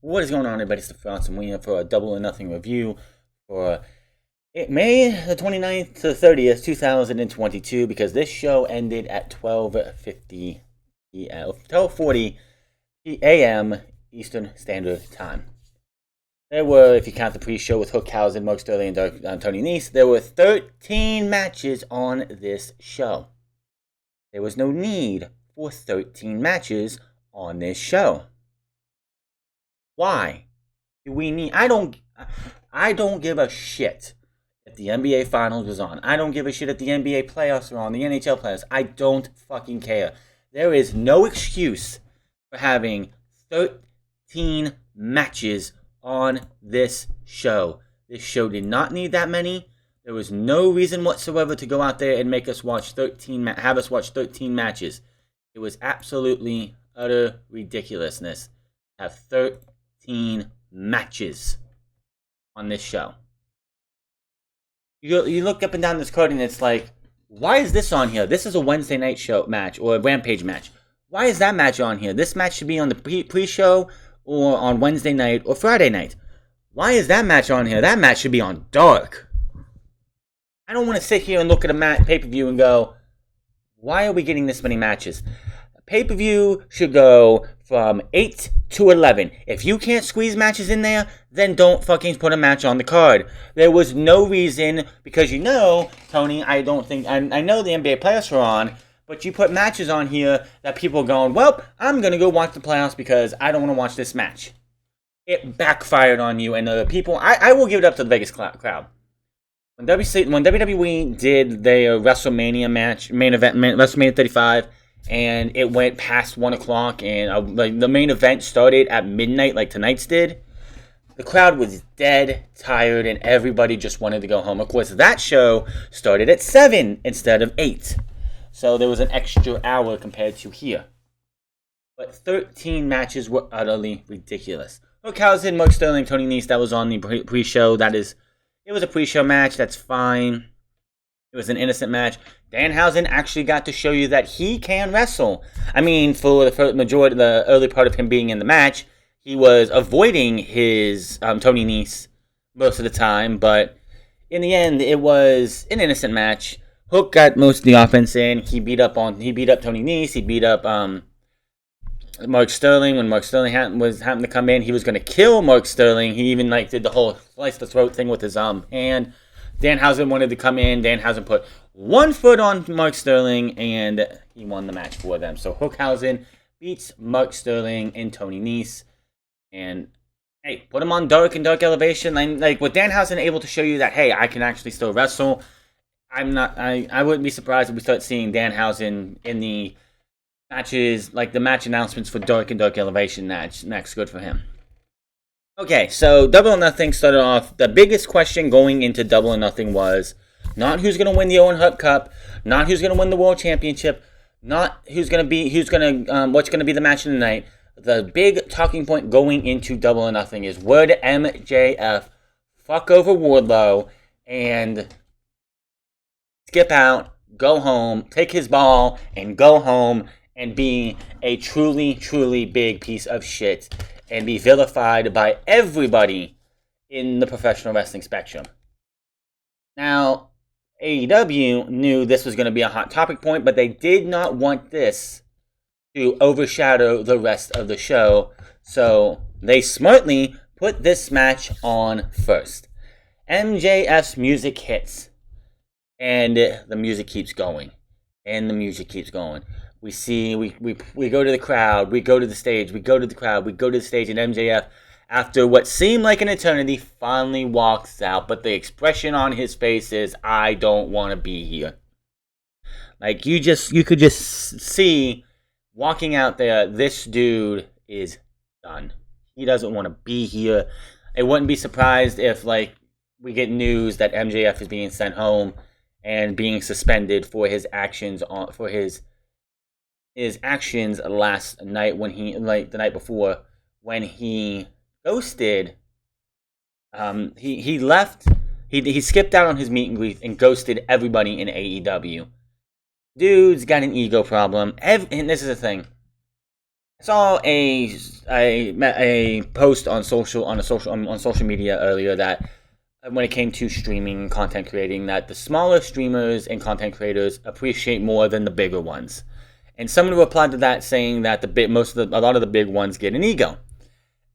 What is going on, everybody? It's the Frost, and we're here for a Double or Nothing review for May the 29th to 30th, 2022, because this show ended at 12:50 p.m., 12:40 a.m. Eastern Standard Time. There were, if you count the pre-show with Hookhausen, Mark Sterling, and Tony Nese, there were 13 matches on this show. There was no need for 13 matches on this show. Why do we need? I don't give a shit if the NBA Finals was on. I don't give a shit if the NBA playoffs are on, the NHL playoffs. I don't fucking care. There is no excuse for having 13 matches on this show. This show did not need that many. There was no reason whatsoever to go out there and make us watch have us watch 13 matches. It was absolutely utter ridiculousness to have 13 matches on this show. You look up and down this card and it's like, why is this on here? This is a Wednesday night show match or a Rampage match. Why is that match on here? This match should be on the pre-show or on Wednesday night or Friday night. Why is that match on here? That match should be on Dark. I don't want to sit here and look at a pay-per-view and go, why are we getting this many matches? A pay-per-view should go from 8 to 11. If you can't squeeze matches in there, then don't fucking put a match on the card. There was no reason, because Tony, I know the NBA playoffs are on, but you put matches on here that people are going, well, I'm going to go watch the playoffs because I don't want to watch this match. It backfired on you and the people. I will give it up to the Vegas crowd. When WWE did their WrestleMania match, main event, WrestleMania 35, and it went past 1 o'clock, and the main event started at midnight, like tonight's did, the crowd was dead tired, and everybody just wanted to go home. Of course, that show started at 7 instead of 8, so there was an extra hour compared to here. But 13 matches were utterly ridiculous. Hookhausen, Mark Sterling, Tony Nese, that was on the pre-show. It was a pre-show match. That's fine. It was an innocent match. Danhausen actually got to show you that he can wrestle. I mean, for the early part of him being in the match, he was avoiding his Tony Nese most of the time. But in the end, it was an innocent match. Hook got most of the offense in. He beat up Tony Nese. He beat up Mark Sterling. When Mark Sterling happened to come in, he was going to kill Mark Sterling. He even did the whole slice the throat thing with his hand. Danhausen wanted to come in. Danhausen put one foot on Mark Sterling, and he won the match for them. So Hookhausen beats Mark Sterling and Tony Nese. And, hey, put him on Dark and Dark Elevation. With Danhausen able to show you that, hey, I can actually still wrestle, I wouldn't be surprised if we start seeing Danhausen in the matches, the match announcements for Dark and Dark Elevation next. Good for him. Okay, so Double or Nothing started off. The biggest question going into Double or Nothing was not who's going to win the Owen Hart Cup, not who's going to win the World Championship, not what's going to be the match of the night. The big talking point going into Double or Nothing is would MJF fuck over Wardlow and skip out, go home, take his ball, and go home and be a truly, truly big piece of shit and be vilified by everybody in the professional wrestling spectrum. Now, AEW knew this was going to be a hot topic point, but they did not want this to overshadow the rest of the show, so they smartly put this match on first. MJF's music hits, and the music keeps going, and the music keeps going. We go to the crowd, we go to the stage, we go to the crowd, we go to the stage, and MJF, after what seemed like an eternity, finally walks out. But the expression on his face is, I don't want to be here. You could just see, walking out there, this dude is done. He doesn't want to be here. I wouldn't be surprised if, we get news that MJF is being sent home and being suspended for his actions his actions last night when the night before when he ghosted. He left. He skipped out on his meet and greet and ghosted everybody in AEW. Dude's got an ego problem. And this is the thing. saw a post on social media earlier that when it came to streaming and content creating, that the smaller streamers and content creators appreciate more than the bigger ones. And someone replied to that saying that a lot of the big ones get an ego.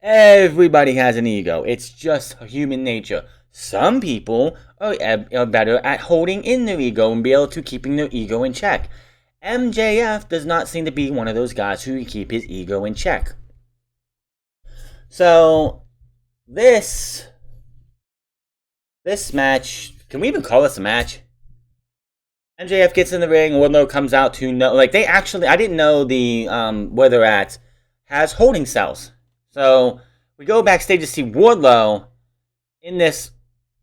Everybody has an ego. It's just human nature. Some people are better at holding in their ego and be able to keeping their ego in check. MJF does not seem to be one of those guys who can keep his ego in check. So, this match, can we even call this a match? MJF gets in the ring, Wardlow comes out to I didn't know the, where they're at, has holding cells. So, we go backstage to see Wardlow in this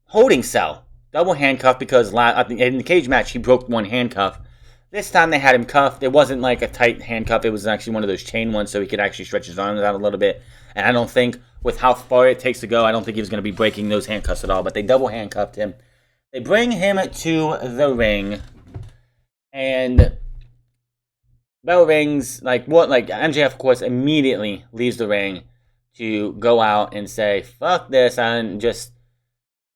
holding cell. Double handcuff because in the cage match, he broke one handcuff. This time they had him cuffed. It wasn't like a tight handcuff. It was actually one of those chain ones so he could actually stretch his arms out a little bit. And I don't think, with how far it takes to go, I don't think he was going to be breaking those handcuffs at all. But they double handcuffed him. They bring him to the ring. And bell rings. MJF, of course, immediately leaves the ring to go out and say, fuck this. And just,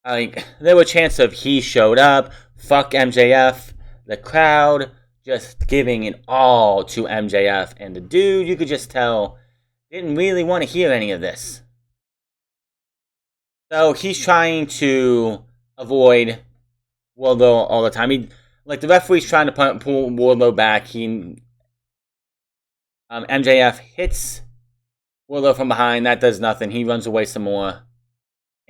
there were chances of he showed up. Fuck MJF. The crowd just giving it all to MJF, and the dude, you could just tell, didn't really want to hear any of this. So he's trying to avoid Wardlow all the time. The referee's trying to pull Wardlow back. MJF hits Wardlow from behind. That does nothing. He runs away some more,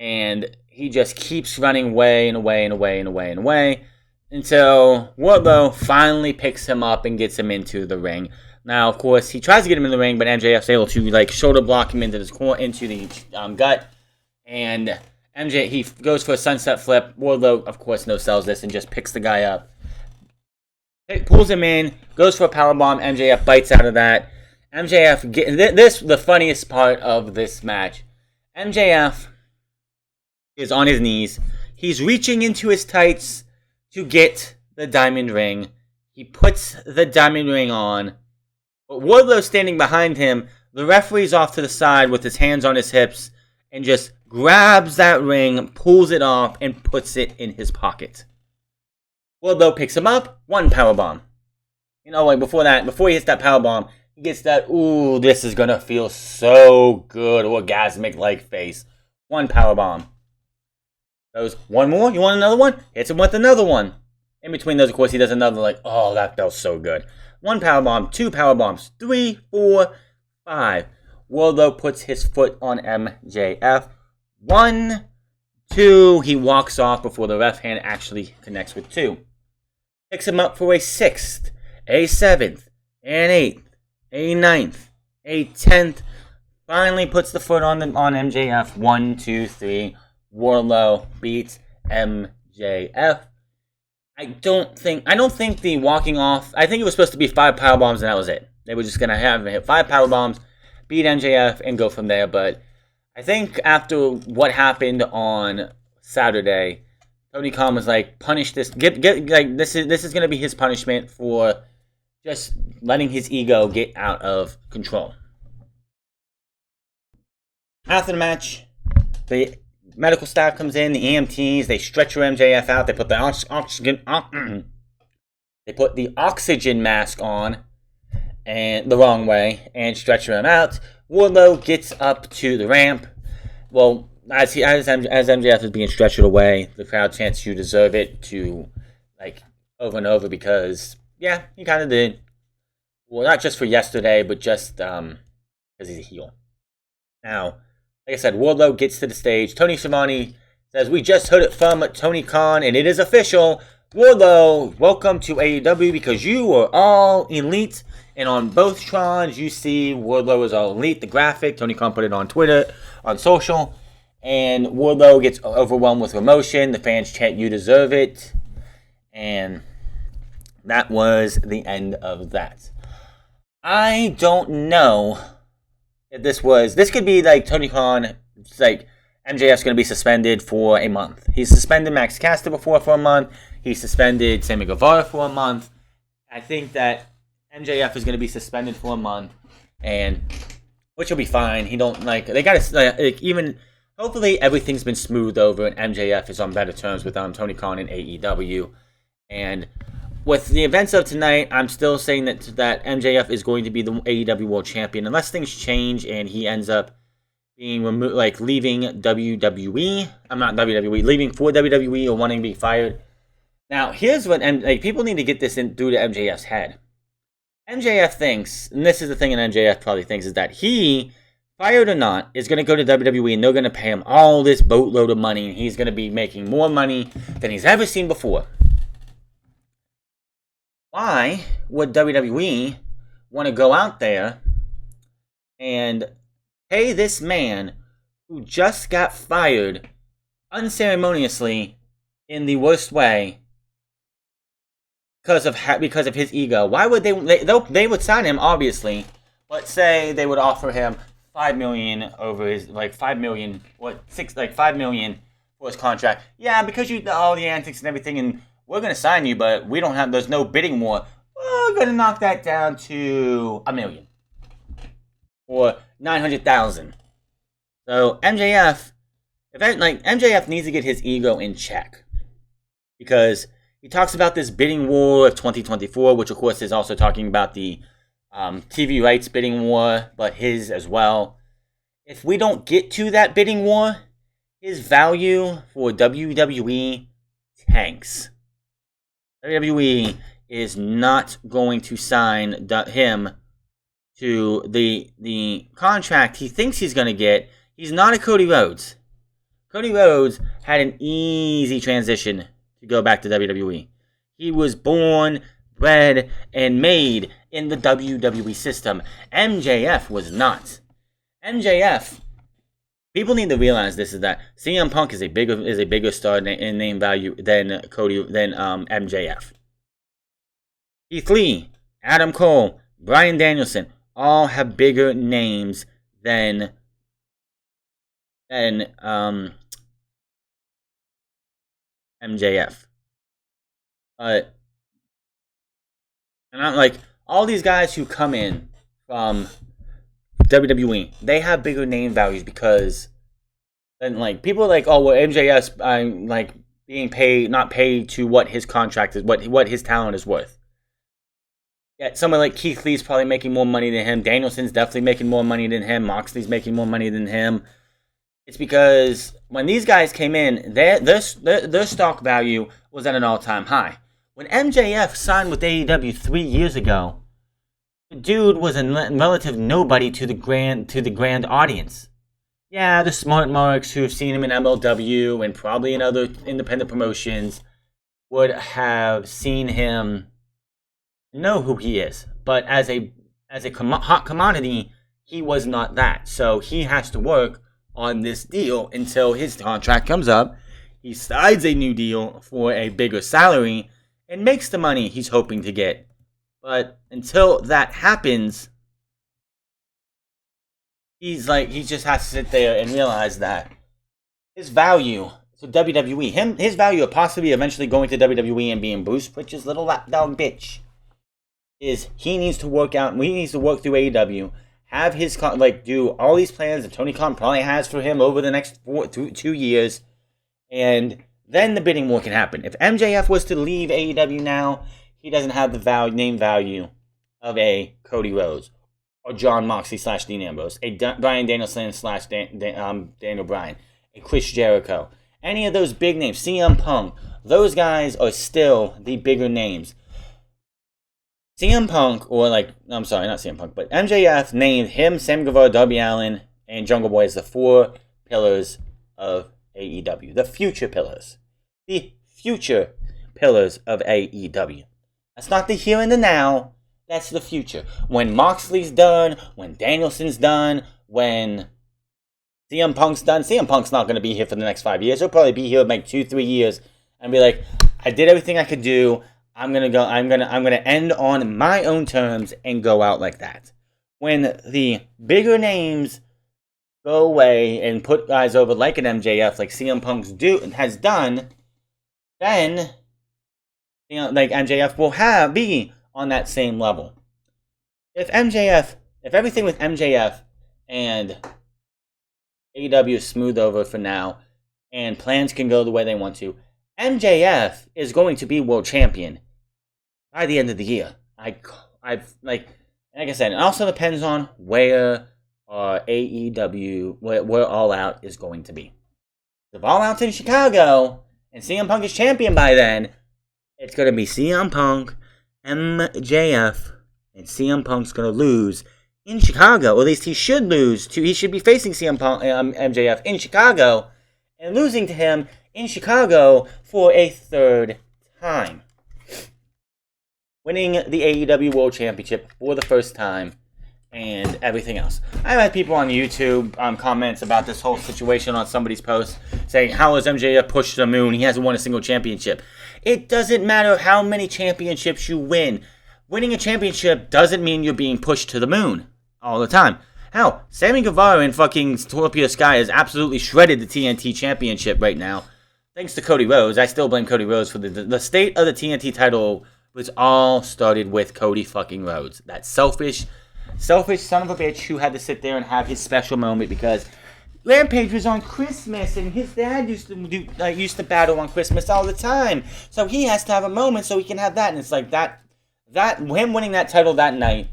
and he just keeps running away and away and away and away and away. Until Wardlow finally picks him up and gets him into the ring. Now, of course, he tries to get him in the ring, but MJF's able to shoulder block him into the gut. And he goes for a sunset flip. Wardlow, of course, no-sells this and just picks the guy up. Pulls him in, goes for a powerbomb. MJF bites out of that. The funniest part of this match. MJF is on his knees. He's reaching into his tights to get the diamond ring. He puts the diamond ring on. But Wardlow's standing behind him. The referee's off to the side with his hands on his hips and just grabs that ring, pulls it off, and puts it in his pocket. Wardlow picks him up. One powerbomb. Before he hits that powerbomb, he gets that, ooh, this is going to feel so good, orgasmic-like face. One powerbomb. Goes, one more? You want another one? Hits him with another one. In between those, of course, he does another, oh, that felt so good. One powerbomb, two powerbombs, 3, 4, 5. Wardlow puts his foot on MJF. 1, 2. He walks off before the left hand actually connects with 2. Picks him up for a 6th, a 7th, an 8th, a 9th, a 10th. Finally puts the foot on MJF. 1, 2, 3. Wardlow beats MJF. I don't think the walking off, I think it was supposed to be 5 powerbombs and that was it. They were just going to have him hit 5 powerbombs, beat MJF, and go from there. But I think after what happened on Saturday, Tony Khan was like, punish this. This is going to be his punishment for just letting his ego get out of control. After the match, the medical staff comes in, the EMTs, they stretcher MJF out, they put the oxygen mask on and the wrong way and stretcher him out. Wardlow gets up to the ramp. Well, as MJF is being stretchered away, the crowd chants "You deserve it" to over and over because he kind of did. Well, not just for yesterday, but just because he's a heel. Now, like I said, Wardlow gets to the stage. Tony Schiavone says, "We just heard it from Tony Khan, and it is official. Wardlow, welcome to AEW because you are all elite." And on both Trons, you see Wardlow is all elite. The graphic, Tony Khan put it on Twitter, on social. And Wardlow gets overwhelmed with emotion. The fans chant, "You deserve it." And that was the end of that. I don't know if this could be Tony Khan, MJF's going to be suspended for a month. He's suspended Max Caster before for a month. He suspended Sammy Guevara for a month. I think that MJF is going to be suspended for a month. and which will be fine. He don't like they gotta even hopefully everything's been smoothed over and MJF is on better terms with Tony Khan and AEW. And with the events of tonight, I'm still saying that MJF is going to be the AEW World Champion unless things change and he ends up being removed, like leaving WWE. I'm not WWE, leaving for WWE or wanting to be fired. Now, here's what people need to get this in through to MJF's head. MJF thinks, and this is the thing that MJF probably thinks, is that he, fired or not, is going to go to WWE and they're going to pay him all this boatload of money and he's going to be making more money than he's ever seen before. Why would WWE want to go out there and pay this man who just got fired unceremoniously in the worst way because of his ego? Why would they would sign him, obviously, but say they would offer him $5 million over his $5 million $5 million for his contract. Yeah, because you all the antics and everything, and we're gonna sign you, but we don't have. There's no bidding war. We're gonna knock that down to $1 million or $900,000. So MJF needs to get his ego in check because he talks about this bidding war of 2024, which of course is also talking about the TV rights bidding war, but his as well. If we don't get to that bidding war, his value for WWE tanks. WWE is not going to sign him to the contract he thinks he's going to get. He's not a Cody Rhodes. Cody Rhodes had an easy transition to go back to WWE. He was born, bred, and made in the WWE system. MJF was not. MJF, people need to realize this, is that CM Punk is a bigger star in name value than MJF. Keith Lee, Adam Cole, Bryan Danielson all have bigger names than MJF. And I'm like, all these guys who come in from WWE, they have bigger name values because then people are like, oh well, MJF's being paid, not paid to what his contract is, what his talent is worth. Yeah, someone like Keith Lee's probably making more money than him. Danielson's definitely making more money than him. Moxley's making more money than him. It's because when these guys came in, their stock value was at an all-time high. When MJF signed with AEW 3 years ago, the dude was a relative nobody to the grand audience. Yeah, the smart marks who have seen him in MLW and probably in other independent promotions would have seen him, know who he is. But as a hot commodity, he was not that. So he has to work on this deal until his contract comes up. He signs a new deal for a bigger salary and makes the money he's hoping to get. But until that happens, he just has to sit there and realize that his value to WWE, his value of possibly eventually going to WWE and being Bruce Pritchard's little lapdog bitch, is he needs to work out. He needs to work through AEW, have his do all these plans that Tony Khan probably has for him over the next 2 years, and then the bidding war can happen. If MJF was to leave AEW now, he doesn't have the name value of a Cody Rhodes or John Moxley / Dean Ambrose, a Bryan Danielson / Daniel Bryan, a Chris Jericho, any of those big names, CM Punk. Those guys are still the bigger names. CM Punk, I'm sorry, not CM Punk, but MJF named him, Sam Guevara, Darby Allin, and Jungle Boy as the 4 pillars of AEW. The future pillars. The future pillars of AEW. That's not the here and the now. That's the future. When Moxley's done, when Danielson's done, when CM Punk's done, CM Punk's not going to be here for the next 5 years. He'll probably be here like 2-3 years and be like, I did everything I could do. I'm gonna end on my own terms and go out like that. When the bigger names go away and put guys over like an MJF, like CM Punk's has done, then MJF will be on that same level. If MJF if everything with MJF and AEW is smooth over for now, and plans can go the way they want to, MJF is going to be world champion by the end of the year. Like I said, it also depends on where AEW, where All Out is going to be. If All Out's in Chicago and CM Punk is champion by then, it's going to be CM Punk, MJF, and CM Punk's going to lose in Chicago. Or at least he should lose to. He should be facing CM Punk, MJF in Chicago, and losing to him in Chicago for a third time. Winning the AEW World Championship for the first time, and everything else. I've had people on YouTube comments about this whole situation on somebody's post saying, how is MJF pushed to the moon? He hasn't won a single championship. It doesn't matter how many championships you win. Winning a championship doesn't mean you're being pushed to the moon all the time. Hell, Sammy Guevara and fucking Scorpio Sky has absolutely shredded the TNT championship right now. Thanks to Cody Rhodes. I still blame Cody Rhodes for the state of the TNT title, was all started with Cody fucking Rhodes. That selfish son of a bitch who had to sit there and have his special moment because Rampage was on Christmas and his dad used to battle on Christmas all the time. So he has to have a moment so he can have that. And it's like that him winning that title that night,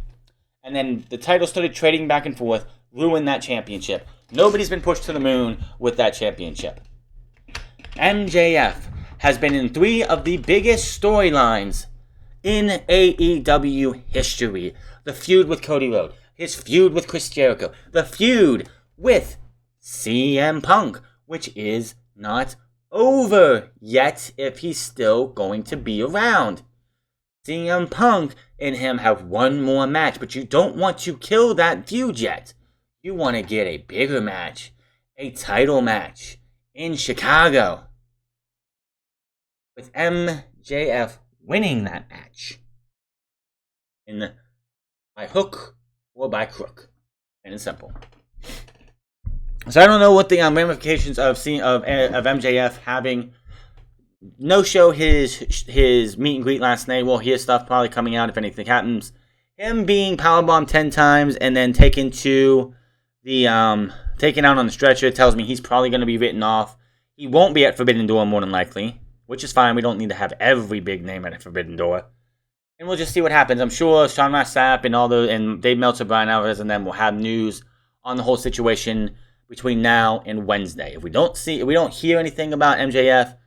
and then the title started trading back and forth, ruined that championship. Nobody's been pushed to the moon with that championship. MJF has been in 3 of the biggest storylines in AEW history. The feud with Cody Rhodes, his feud with Chris Jericho, the feud with CM Punk, which is not over yet if he's still going to be around. CM Punk and him have one more match, but you don't want to kill that feud yet. You want to get a bigger match, a title match in Chicago, with MJF winning that match by hook or by crook, and it's simple. So I don't know what the ramifications of MJF having no show his meet and greet last night. We'll hear stuff probably coming out if anything happens. Him being powerbombed 10 times and then taken out on the stretcher tells me he's probably going to be written off. He won't be at Forbidden Door more than likely, which is fine. We don't need to have every big name at Forbidden Door. And we'll just see what happens. I'm sure Sean Ross Sapp and Dave Meltzer, Brian Alvarez, and them will have news on the whole situation between now and Wednesday. If we don't hear anything about MJF,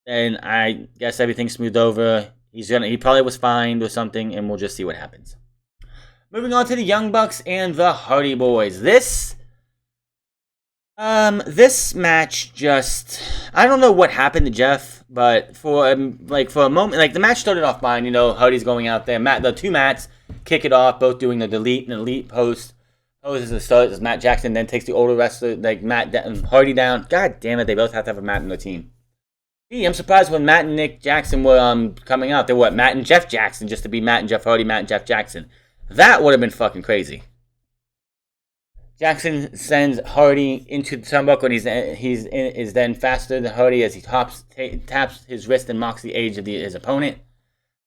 then I guess everything's smoothed over. He probably was fined or something, and we'll just see what happens. Moving on to the Young Bucks and the Hardy Boys. This match just, I don't know what happened to Jeff, but for a moment, the match started off fine. Hardy's going out there. The two Matts kick it off, both doing the delete and elite post. Poses the start as Matt Jackson then takes the older wrestler Hardy down. God damn it, they both have to have a Matt in their team. Gee, I'm surprised when Matt and Nick Jackson were coming out. They were Matt and Jeff Jackson just to be Matt and Jeff Hardy, Matt and Jeff Jackson. That would have been fucking crazy. Jackson sends Hardy into the turnbuckle, and is then faster than Hardy as he taps his wrist and mocks the age of his opponent.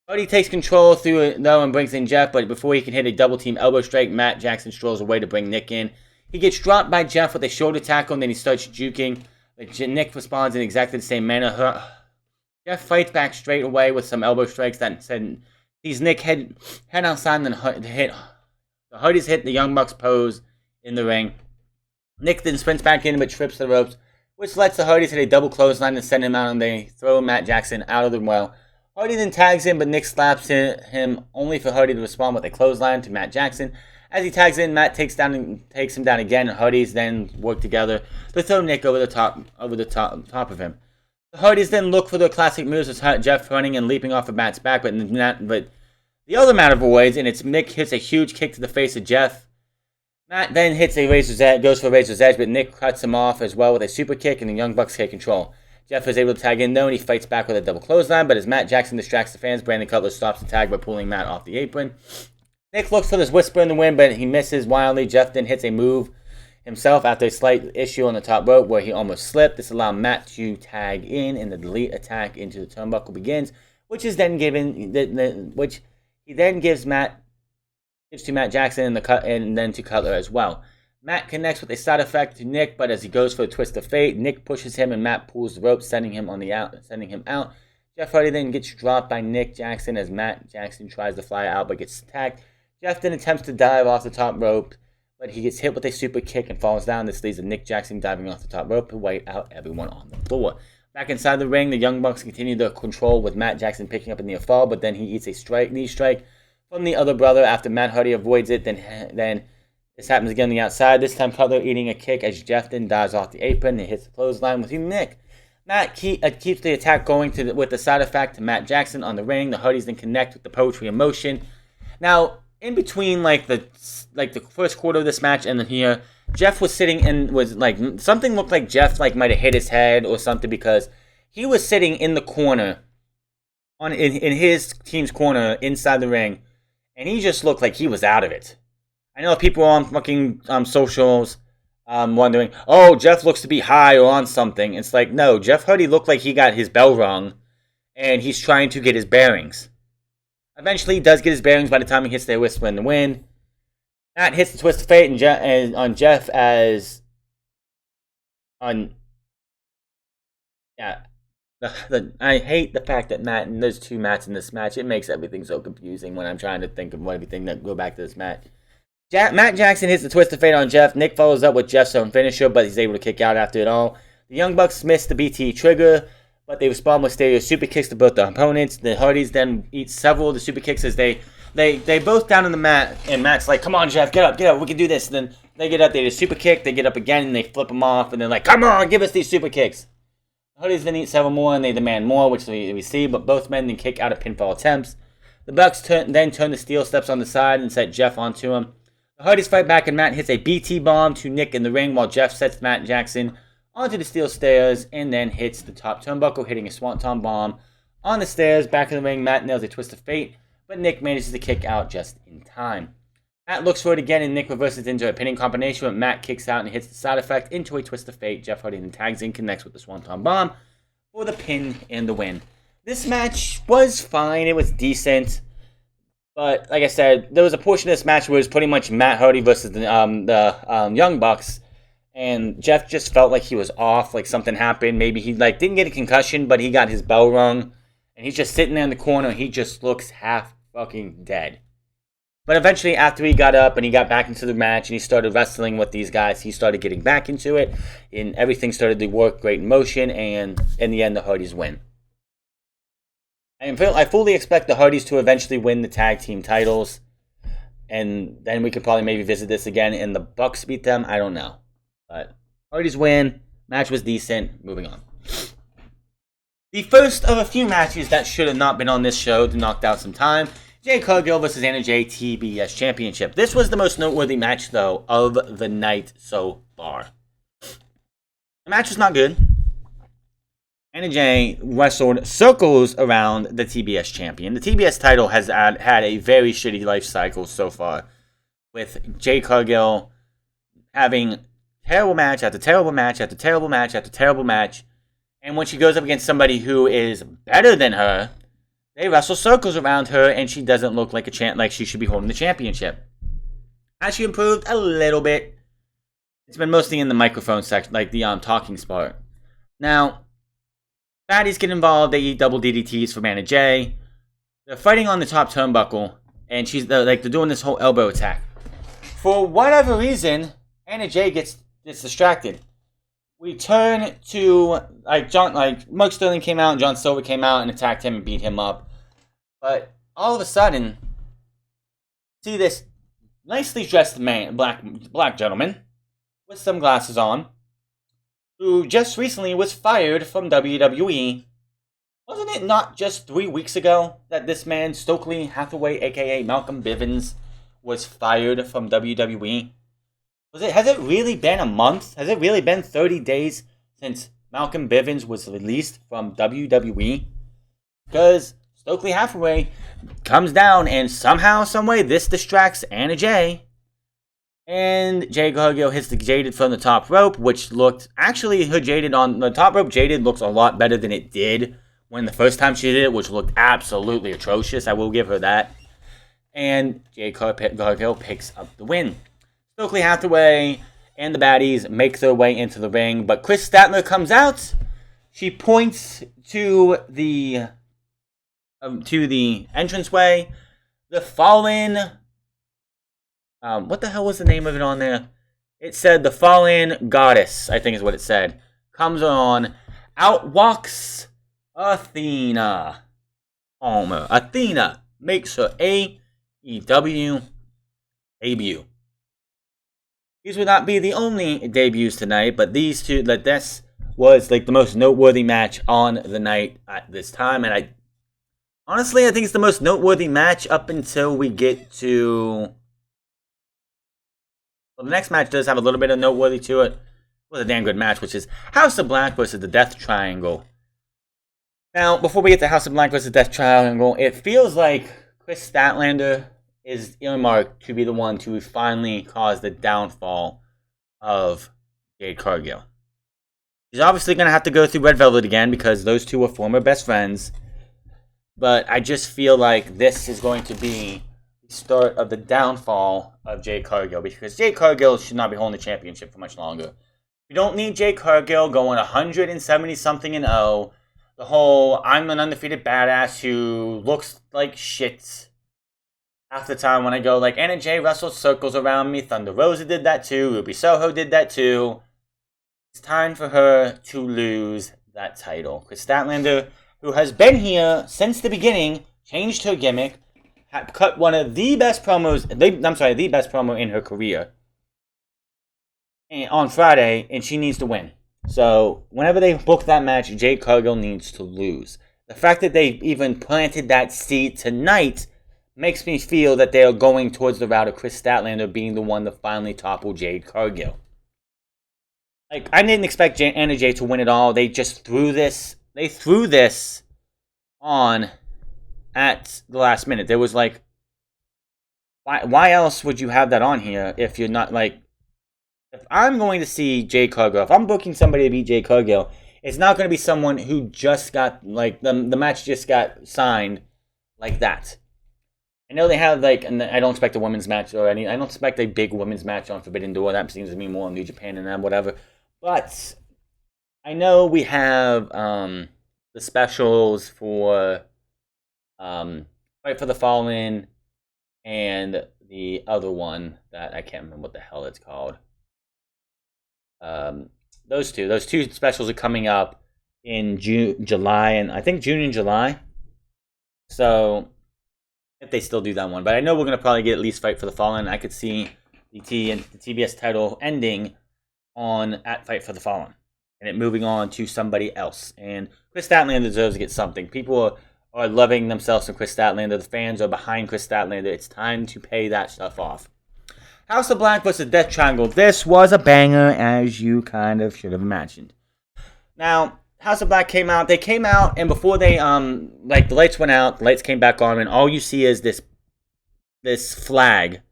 Hardy takes control through it though and brings in Jeff, but before he can hit a double team elbow strike, Matt Jackson strolls away to bring Nick in. He gets dropped by Jeff with a shoulder tackle, and then he starts juking. Nick responds in exactly the same manner. Jeff fights back straight away with some elbow strikes that sees Nick head outside and then the Hardys hit the Young Bucks pose in the ring. Nick then sprints back in but trips the ropes, which lets the Hardys hit a double clothesline and send him out, and they throw Matt Jackson out of the well. Hardy then tags him, but Nick slaps him, only for Hardy to respond with a clothesline to Matt Jackson. As he tags in, Matt takes him down again, and Hardys then work together to throw Nick over the top of him. The Hardys then look for their classic moves as Jeff running and leaping off of Matt's back, but the other Matt avoids, and it's Nick hits a huge kick to the face of Jeff. Matt then goes for a Razor's Edge, but Nick cuts him off as well with a super kick, and the Young Bucks take control. Jeff is able to tag in though, and he fights back with a double clothesline, but as Matt Jackson distracts the fans, Brandon Cutler stops the tag by pulling Matt off the apron. Nick looks for this whisper in the wind, but he misses wildly. Jeff then hits a move himself after a slight issue on the top rope where he almost slipped. This allowed Matt to tag in, and the delete attack into the turnbuckle begins, which he then gives Matt Gives to Matt Jackson in the cut, and then to Cutler as well. Matt connects with a side effect to Nick, but as he goes for a twist of fate, Nick pushes him and Matt pulls the rope, sending him out. Jeff Hardy then gets dropped by Nick Jackson as Matt Jackson tries to fly out but gets attacked. Jeff then attempts to dive off the top rope, but he gets hit with a super kick and falls down. This leads to Nick Jackson diving off the top rope to wipe out everyone on the floor. Back inside the ring, the Young Bucks continue their control with Matt Jackson picking up a near fall, but then he eats a knee strike from the other brother after Matt Hardy avoids it. Then this happens again on the outside. This time Cutler eating a kick as Jeff then dives off the apron and hits the clothesline with Nick. Matt keeps the attack going with the side effect to Matt Jackson on the ring. The Hardys then connect with the poetry in motion. Now, in between the first quarter of this match and then here, Jeff was sitting and was something looked like Jeff might have hit his head or something because he was sitting in the corner in his team's corner inside the ring, and he just looked like he was out of it. I know people on fucking socials wondering, oh, Jeff looks to be high or on something. It's like, no, Jeff Hardy looked like he got his bell rung, and he's trying to get his bearings. Eventually, he does get his bearings by the time he hits the whistle in the wind. Matt hits the twist of fate on Jeff as on. Yeah, I hate the fact that Matt and there's two Matts in this match. It makes everything so confusing when I'm trying to think of everything that go back to this match. Matt Jackson hits the twist of fate on Jeff. Nick follows up with Jeff's own finisher, but he's able to kick out after it all. The Young Bucks miss the BT trigger, but they respond with stereo super kicks to both their opponents. The Hardys then eat several of the super kicks as they both down on the mat, and Matt's like, come on, Jeff, get up, we can do this. And then they get up, they do a super kick, they get up again, and they flip them off, and they're like, come on, give us these super kicks. The Hardys then eat several more, and they demand more, which we see, but both men then kick out of pinfall attempts. The Bucks then turn the steel steps on the side and set Jeff onto him. The Hardys fight back, and Matt hits a BT bomb to Nick in the ring, while Jeff sets Matt Jackson onto the steel stairs, and then hits the top turnbuckle, hitting a swanton bomb on the stairs. Back in the ring, Matt nails a twist of fate, but Nick manages to kick out just in time. Matt looks for it again, and Nick reverses into a pinning combination, but Matt kicks out and hits the side effect into a twist of fate. Jeff Hardy then tags in, connects with the swanton bomb for the pin and the win. This match was fine. It was decent. But, like I said, there was a portion of this match where it was pretty much Matt Hardy versus the Young Bucks. And Jeff just felt like he was off, like something happened. Maybe he didn't get a concussion, but he got his bell rung. And he's just sitting there in the corner, and he just looks half fucking dead. But eventually, after he got up and he got back into the match and he started wrestling with these guys, he started getting back into it. And everything started to work great in motion. And in the end, the Hardys win. I fully expect the Hardys to eventually win the tag team titles. And then we could probably maybe visit this again. And the Bucks beat them. I don't know. But Hardys win. Match was decent. Moving on. The first of a few matches that should have not been on this show to knock out some time. Jade Cargill versus Anna Jay TBS Championship. This was the most noteworthy match, though, of the night so far. The match was not good. Anna Jay wrestled circles around the TBS champion. The TBS title has had a very shitty life cycle so far, with Jade Cargill having terrible match after terrible match after terrible match after terrible match. And when she goes up against somebody who is better than her, they wrestle circles around her, and she doesn't look like like she should be holding the championship. Has she improved? A little bit. It's been mostly in the microphone section, like the talking part. Now, baddies get involved. They eat double DDTs from Anna Jay. They're fighting on the top turnbuckle, and they're doing this whole elbow attack. For whatever reason, Anna Jay gets distracted. We turn to Mark Sterling came out and John Silver came out and attacked him and beat him up. But all of a sudden, see this nicely dressed man, black gentleman with some glasses on, who just recently was fired from WWE. Wasn't it not just 3 weeks ago that this man, Stokely Hathaway, aka Malcolm Bivens, was fired from WWE? Has it really been a month? Has it really been 30 days since Malcolm Bivens was released from WWE? Because Stokely Hathaway comes down, and somehow, someway, this distracts Anna Jay. And Jade Cargill hits the Jaded from the top rope, which looked, actually, her Jaded on the top rope Jaded looks a lot better than it did when the first time she did it, which looked absolutely atrocious. I will give her that. and Jade Cargill picks up the win. Stokely Hathaway and the baddies make their way into the ring, but Chris Statler comes out. She points to the entranceway. The Fallen. What the hell was the name of it on there? It said the Fallen Goddess, I think is what it said. Comes on. Out walks Athena Palmer. Athena makes her AEW debut. These would not be the only debuts tonight, but these two, this was like the most noteworthy match on the night at this time, and honestly, I think it's the most noteworthy match up until we get to. Well, the next match does have a little bit of noteworthy to it. It was a damn good match, which is House of Black versus the Death Triangle. Now, before we get to House of Black versus Death Triangle, it feels like Chris Statlander is earmarked to be the one to finally cause the downfall of Jade Cargill. She's obviously going to have to go through Red Velvet again because those two were former best friends. But I just feel like this is going to be the start of the downfall of Jade Cargill, because Jade Cargill should not be holding the championship for much longer. We don't need Jade Cargill going 170-something and 0. The whole I'm an undefeated badass who looks like shit. Half the time when I go like Anna Jay wrestled circles around me, Thunder Rosa did that too, Ruby Soho did that too. It's time for her to lose that title. Chris Statlander, who has been here since the beginning, changed her gimmick, cut one of the best promos, the best promo in her career on Friday, and she needs to win. So, whenever they book that match, Jade Cargill needs to lose. The fact that they even planted that seed tonight makes me feel that they are going towards the route of Chris Statlander being the one to finally topple Jade Cargill. Like, I didn't expect Anna Jay to win it all. They just threw this. They threw this on at the last minute. There was like, why else would you have that on here if you're not like, if I'm going to see Jade Cargill, if I'm booking somebody to beat Jade Cargill, it's not going to be someone who just got, like, the match just got signed like that. I know they have, like, and I don't expect a women's match or any, I don't expect a big women's match on Forbidden Door. That seems to be more on New Japan and that, whatever. But I know we have the specials for Fight for the Fallen and the other one that I can't remember what the hell it's called. Those two specials are coming up in July, and I think June and July. So if they still do that one, but I know we're gonna probably get at least Fight for the Fallen. I could see the TBS title ending at Fight for the Fallen, and it moving on to somebody else. And Chris Statlander deserves to get something. People are loving themselves from Chris Statlander. The fans are behind Chris Statlander. It's time to pay that stuff off. House of Black versus Death Triangle. This was a banger, as you kind of should have imagined. Now, House of Black came out. They came out, and before they, the lights went out, the lights came back on, and all you see is this flag.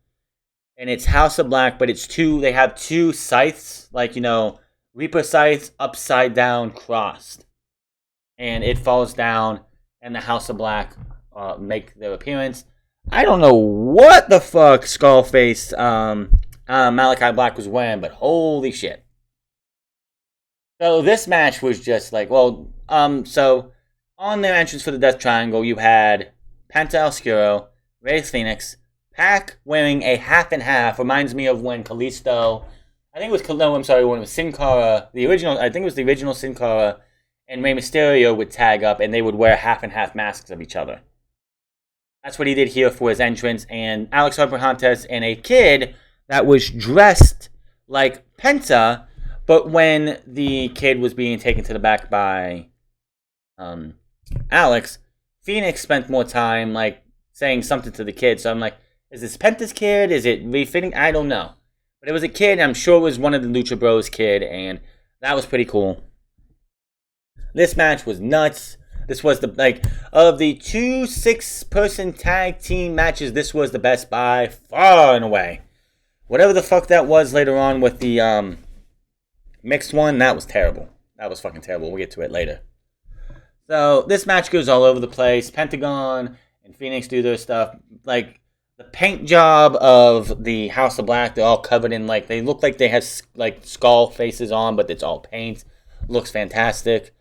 And it's House of Black, but they have two scythes, Reaper scythes upside down crossed. And it falls down, and the House of Black make their appearance. I don't know what the fuck Skullface Malachi Black was wearing, but holy shit. So this match was just like, so on their entrance for the Death Triangle, you had Penta Oscuro, Rey Fenix, Pac wearing a half and half. Reminds me of when Kalisto, when it was Sin Cara, the original Sin Cara, and Rey Mysterio would tag up, and they would wear half and half masks of each other. That's what he did here for his entrance, and Alex Abrahantes and a kid that was dressed like Penta, but when the kid was being taken to the back by Alex, Phoenix spent more time saying something to the kid. So I'm like, is this Penta's kid? Is it refitting? I don't know. But it was a kid, I'm sure it was one of the Lucha Bros kid, and that was pretty cool. This match was nuts. This was of the 2 6-person tag team matches, this was the best by far and away. Whatever the fuck that was later on with the mixed one, that was terrible. That was fucking terrible. We'll get to it later. So this match goes all over the place. Pentagon and Phoenix do their stuff. The paint job of the House of Black, they're all covered in, like, they look like they have, like, skull faces on, but it's all paint. Looks fantastic.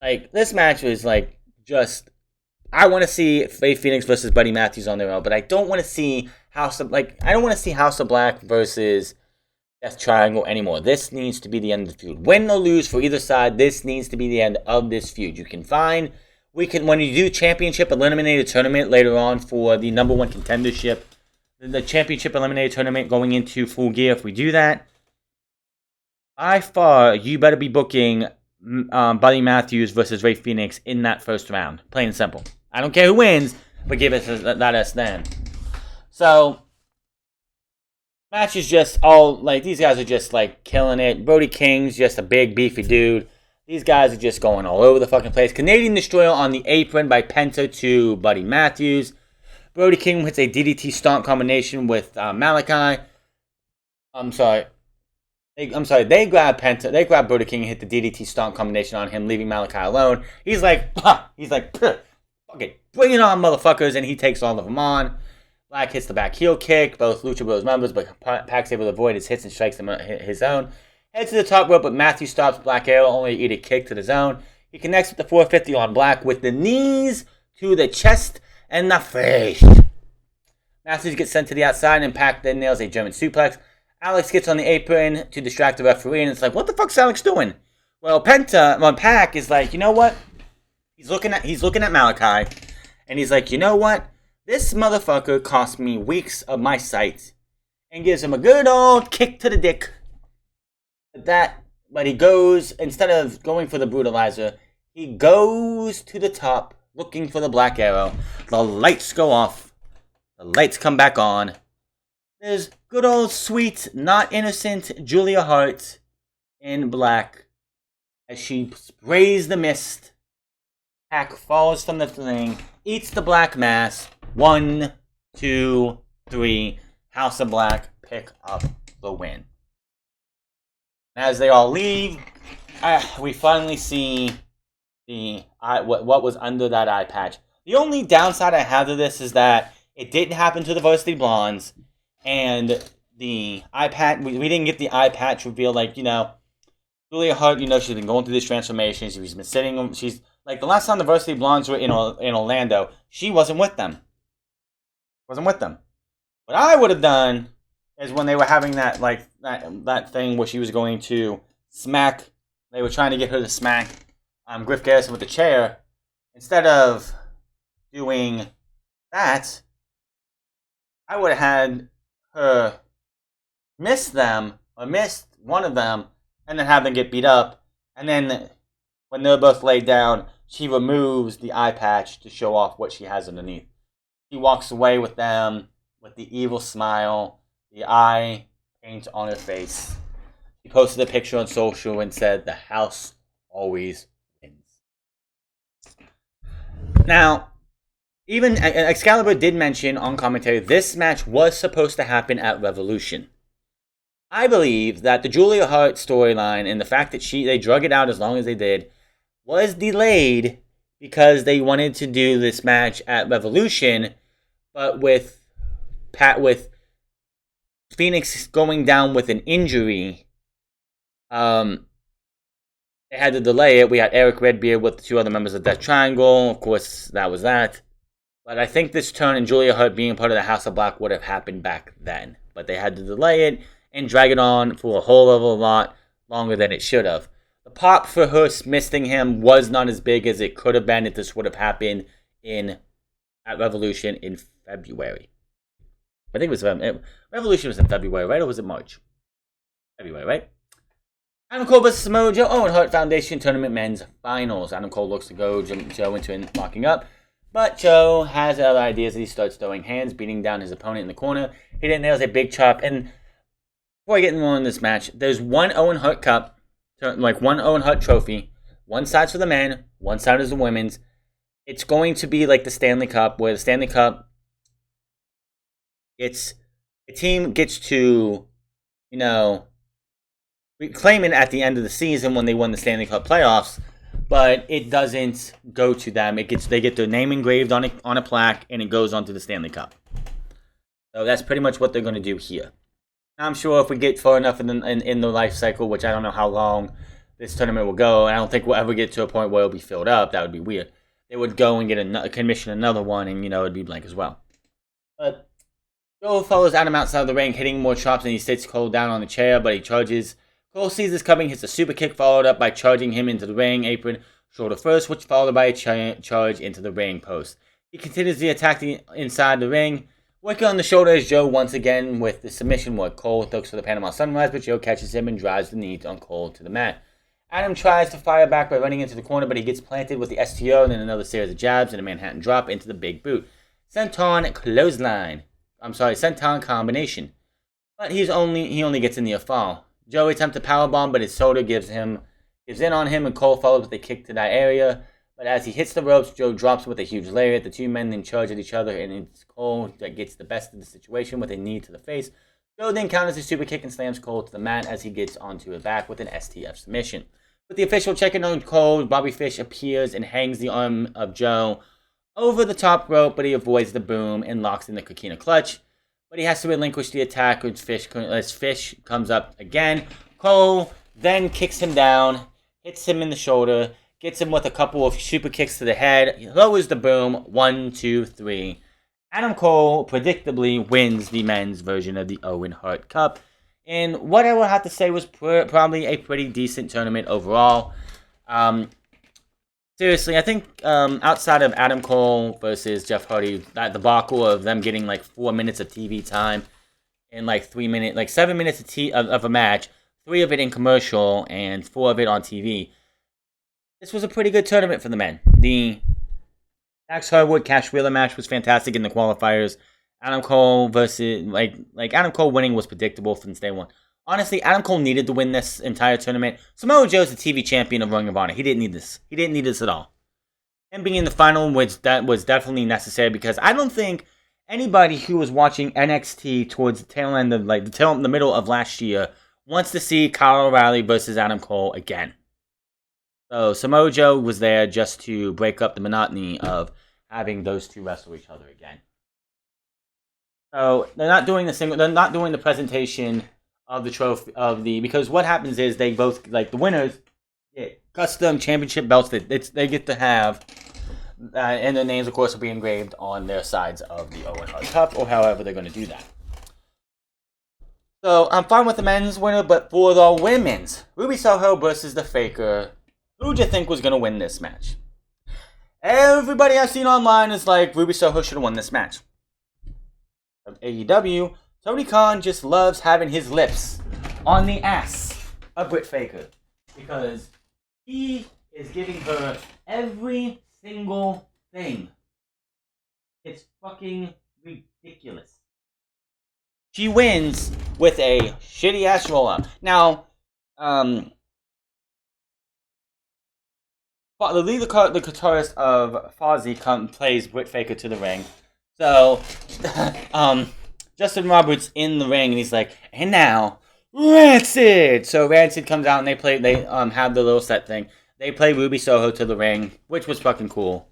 Like, this match was, like, just, I want to see Ray Phoenix versus Buddy Matthews on their own, but I don't want to see I don't want to see House of Black versus Death Triangle anymore. This needs to be the end of the feud. Win or lose for either side, this needs to be the end of this feud. When you do championship eliminator tournament later on for the number one contendership, the championship eliminator tournament going into Full Gear, if we do that, by far, you better be booking Buddy Matthews versus Ray Phoenix in that first round. Plain and simple. I don't care who wins, but give us that then. So, match is just all, like, these guys are just, like, killing it. Brody King's just a big, beefy dude. These guys are just going all over the fucking place. Canadian Destroyer on the apron by Penta to Buddy Matthews. Brody King hits a DDT stomp combination with Malachi. They grab Penta. They grab Brody King and hit the DDT stomp combination on him, leaving Malachi alone. He's like, fuck it, bring it on, motherfuckers, and he takes all of them on. Black hits the back heel kick, both Lucha Bros members, but Pac's able to avoid his hits and strikes his own. Heads to the top rope, but Matthew stops Black Arrow, only to eat a kick to the zone. He connects with the 450 on Black with the knees to the chest and the face. Matthews gets sent to the outside, and Pac then nails a German suplex. Alex gets on the apron to distract the referee, and it's like, what the fuck's Alex doing? Well, Pac is like, you know what? He's looking at Malachi, and he's like, you know what? This motherfucker cost me weeks of my sight, and gives him a good old kick to the dick. But he goes, instead of going for the brutalizer, he goes to the top, looking for the Black Arrow. The lights go off. The lights come back on. There's good old sweet, not innocent Julia Hart in black as she sprays the mist. Pac falls from the thing, eats the black mass. 1, 2, 3. House of Black pick up the win. As they all leave, we finally see what was under that eye patch. The only downside I have to this is that it didn't happen to the Varsity Blondes. And the eye patch, we didn't get the eye patch reveal. Like, Julia Hart, she's been going through this transformation. She's been she's, like, the last time the Varsity Blondes were in Orlando, she wasn't with them. What I would have done is when they were having that thing where she was going to smack, they were trying to get her to smack Griff Garrison with the chair. Instead of doing that, I would have had her miss one of them, and then have them get beat up. And then when they're both laid down, she removes the eye patch to show off what she has underneath. She walks away with them with the evil smile, the eye paint on her face. She posted a picture on social and said, "The house always wins." Now, even Excalibur did mention on commentary this match was supposed to happen at Revolution. I believe that the Julia Hart storyline and the fact that they drug it out as long as they did was delayed because they wanted to do this match at Revolution, but with Phoenix going down with an injury, they had to delay it. We had Eric Redbeard with the two other members of Death Triangle. Of course, that was that. But I think this turn and Julia Hart being part of the House of Black would have happened back then. But they had to delay it and drag it on for a whole lot longer than it should have. The pop for her missing him was not as big as it could have been if this would have happened at Revolution in February. I think it was Revolution was in February, right? Or was it March? February, right? Adam Cole versus Samoa Joe. Owen Hart Foundation Tournament Men's Finals. Adam Cole looks to go Joe into locking up. But Joe has other ideas. He starts throwing hands, beating down his opponent in the corner. He then nails a big chop. And before I get more in this match, there's one Owen Hart Cup, like one Owen Hart trophy. One side's for the men, one side is the women's. It's going to be like the Stanley Cup, where the Stanley Cup, a team gets to, claim it at the end of the season when they won the Stanley Cup playoffs. But it doesn't go to them. They get their name engraved on a plaque, and it goes onto the Stanley Cup. So that's pretty much what they're going to do here. I'm sure if we get far enough in the life cycle, which I don't know how long this tournament will go, and I don't think we'll ever get to a point where it'll be filled up. That would be weird. They would go and get commission another one, and it'd be blank as well. But Joe follows Adam outside of the ring, hitting more chops, and he sits Cole down on the chair, but he charges. Cole sees this coming, hits a super kick, followed up by charging him into the ring apron, shoulder first, which followed by a charge into the ring post. He continues the attack inside the ring, working on the shoulder as Joe once again with the submission work. Cole looks for the Panama Sunrise, but Joe catches him and drives the knee on Cole to the mat. Adam tries to fire back by running into the corner, but he gets planted with the STO and then another series of jabs and a Manhattan drop into the big boot. Senton combination. But he only gets in the fall. Joe attempts a powerbomb, but his shoulder gives in on him, and Cole follows with a kick to that area. But as he hits the ropes, Joe drops with a huge lariat. The two men then charge at each other, and it's Cole that gets the best of the situation with a knee to the face. Joe then counters a super kick and slams Cole to the mat as he gets onto his back with an STF submission. With the official checking on Cole, Bobby Fish appears and hangs the arm of Joe over the top rope, but he avoids the boom and locks in the coquina clutch. But he has to relinquish the attack as Fish comes up again. Cole then kicks him down, hits him in the shoulder, gets him with a couple of super kicks to the head, he lowers the boom, 1, 2, 3. Adam Cole predictably wins the men's version of the Owen Hart Cup. And what I would have to say was probably a pretty decent tournament overall. Seriously, I think outside of Adam Cole versus Jeff Hardy, that debacle of them getting like 4 minutes of TV time and like 7 minutes of a match, 3 of it in commercial and 4 of it on TV. This was a pretty good tournament for the men. The Dax Harwood Cash Wheeler match was fantastic in the qualifiers. Adam Cole versus Adam Cole winning was predictable since day one. Honestly, Adam Cole needed to win this entire tournament. Samoa Joe's the TV champion of Ring of Honor. He didn't need this. He didn't need this at all. Him being in the final was definitely necessary because I don't think anybody who was watching NXT towards the tail end of the middle of last year wants to see Kyle O'Reilly versus Adam Cole again. So Samoa Joe was there just to break up the monotony of having those two wrestle each other again. So they're not doing the presentation of the trophy because what happens is they both the winners get custom championship belts that they get to have, and their names of course will be engraved on their sides of the Owen Hart Cup or however they're going to do that. So I'm fine with the men's winner, but for the women's, Ruby Soho versus the Faker. Who do you think was going to win this match? Everybody I've seen online is like, Ruby Soho should have won this match. Of AEW, Tony Khan just loves having his lips on the ass of Britt Baker. Because he is giving her every single thing. It's fucking ridiculous. She wins with a shitty ass roll up. Now, the lead guitarist of Fozzy plays Britt Baker to the ring. So, Justin Roberts in the ring, and he's like, and now, Rancid! So Rancid comes out, and they have the little set thing. They play Ruby Soho to the ring, which was fucking cool.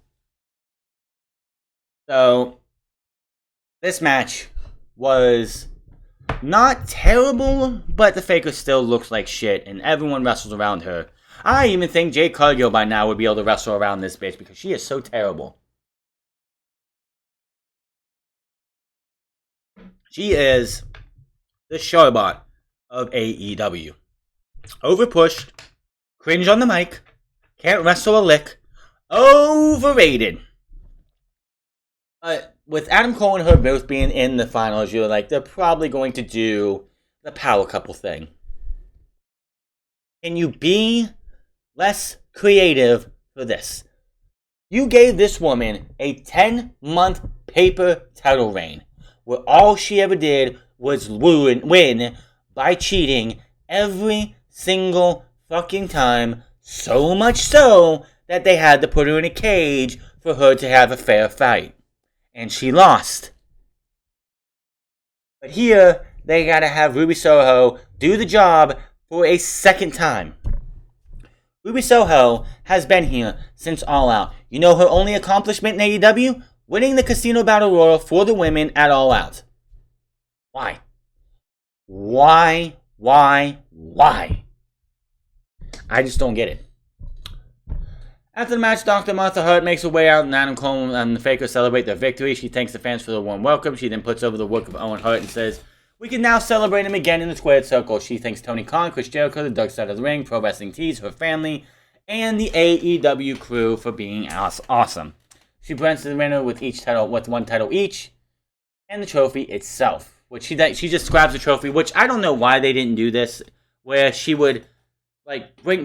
So, this match was not terrible, but the Faker still looks like shit, and everyone wrestles around her. I even think Jade Cargill by now would be able to wrestle around this bitch because she is so terrible. She is the Charbot of AEW. Overpushed, cringe on the mic, can't wrestle a lick, overrated. But with Adam Cole and her both being in the finals, you're like, they're probably going to do the power couple thing. Can you be less creative for this? You gave this woman a 10-month paper title reign, where all she ever did was win by cheating every single fucking time, so much so that they had to put her in a cage for her to have a fair fight. And she lost. But here, they gotta have Ruby Soho do the job for a second time. Ruby Soho has been here since All Out. You know her only accomplishment in AEW? Winning the Casino Battle Royal for the women at All Out. Why? Why? I just don't get it. After the match, Dr. Martha Hart makes her way out, and Adam Cole and the Faker celebrate their victory. She thanks the fans for the warm welcome. She then puts over the work of Owen Hart and says, "We can now celebrate him again in the squared circle." She thanks Tony Khan, Chris Jericho, the Dark Side of the Ring, Pro Wrestling Tees, her family, and the AEW crew for being awesome. She presents the winner with one title each, and the trophy itself. Which she just grabs the trophy, which I don't know why they didn't do this, where she would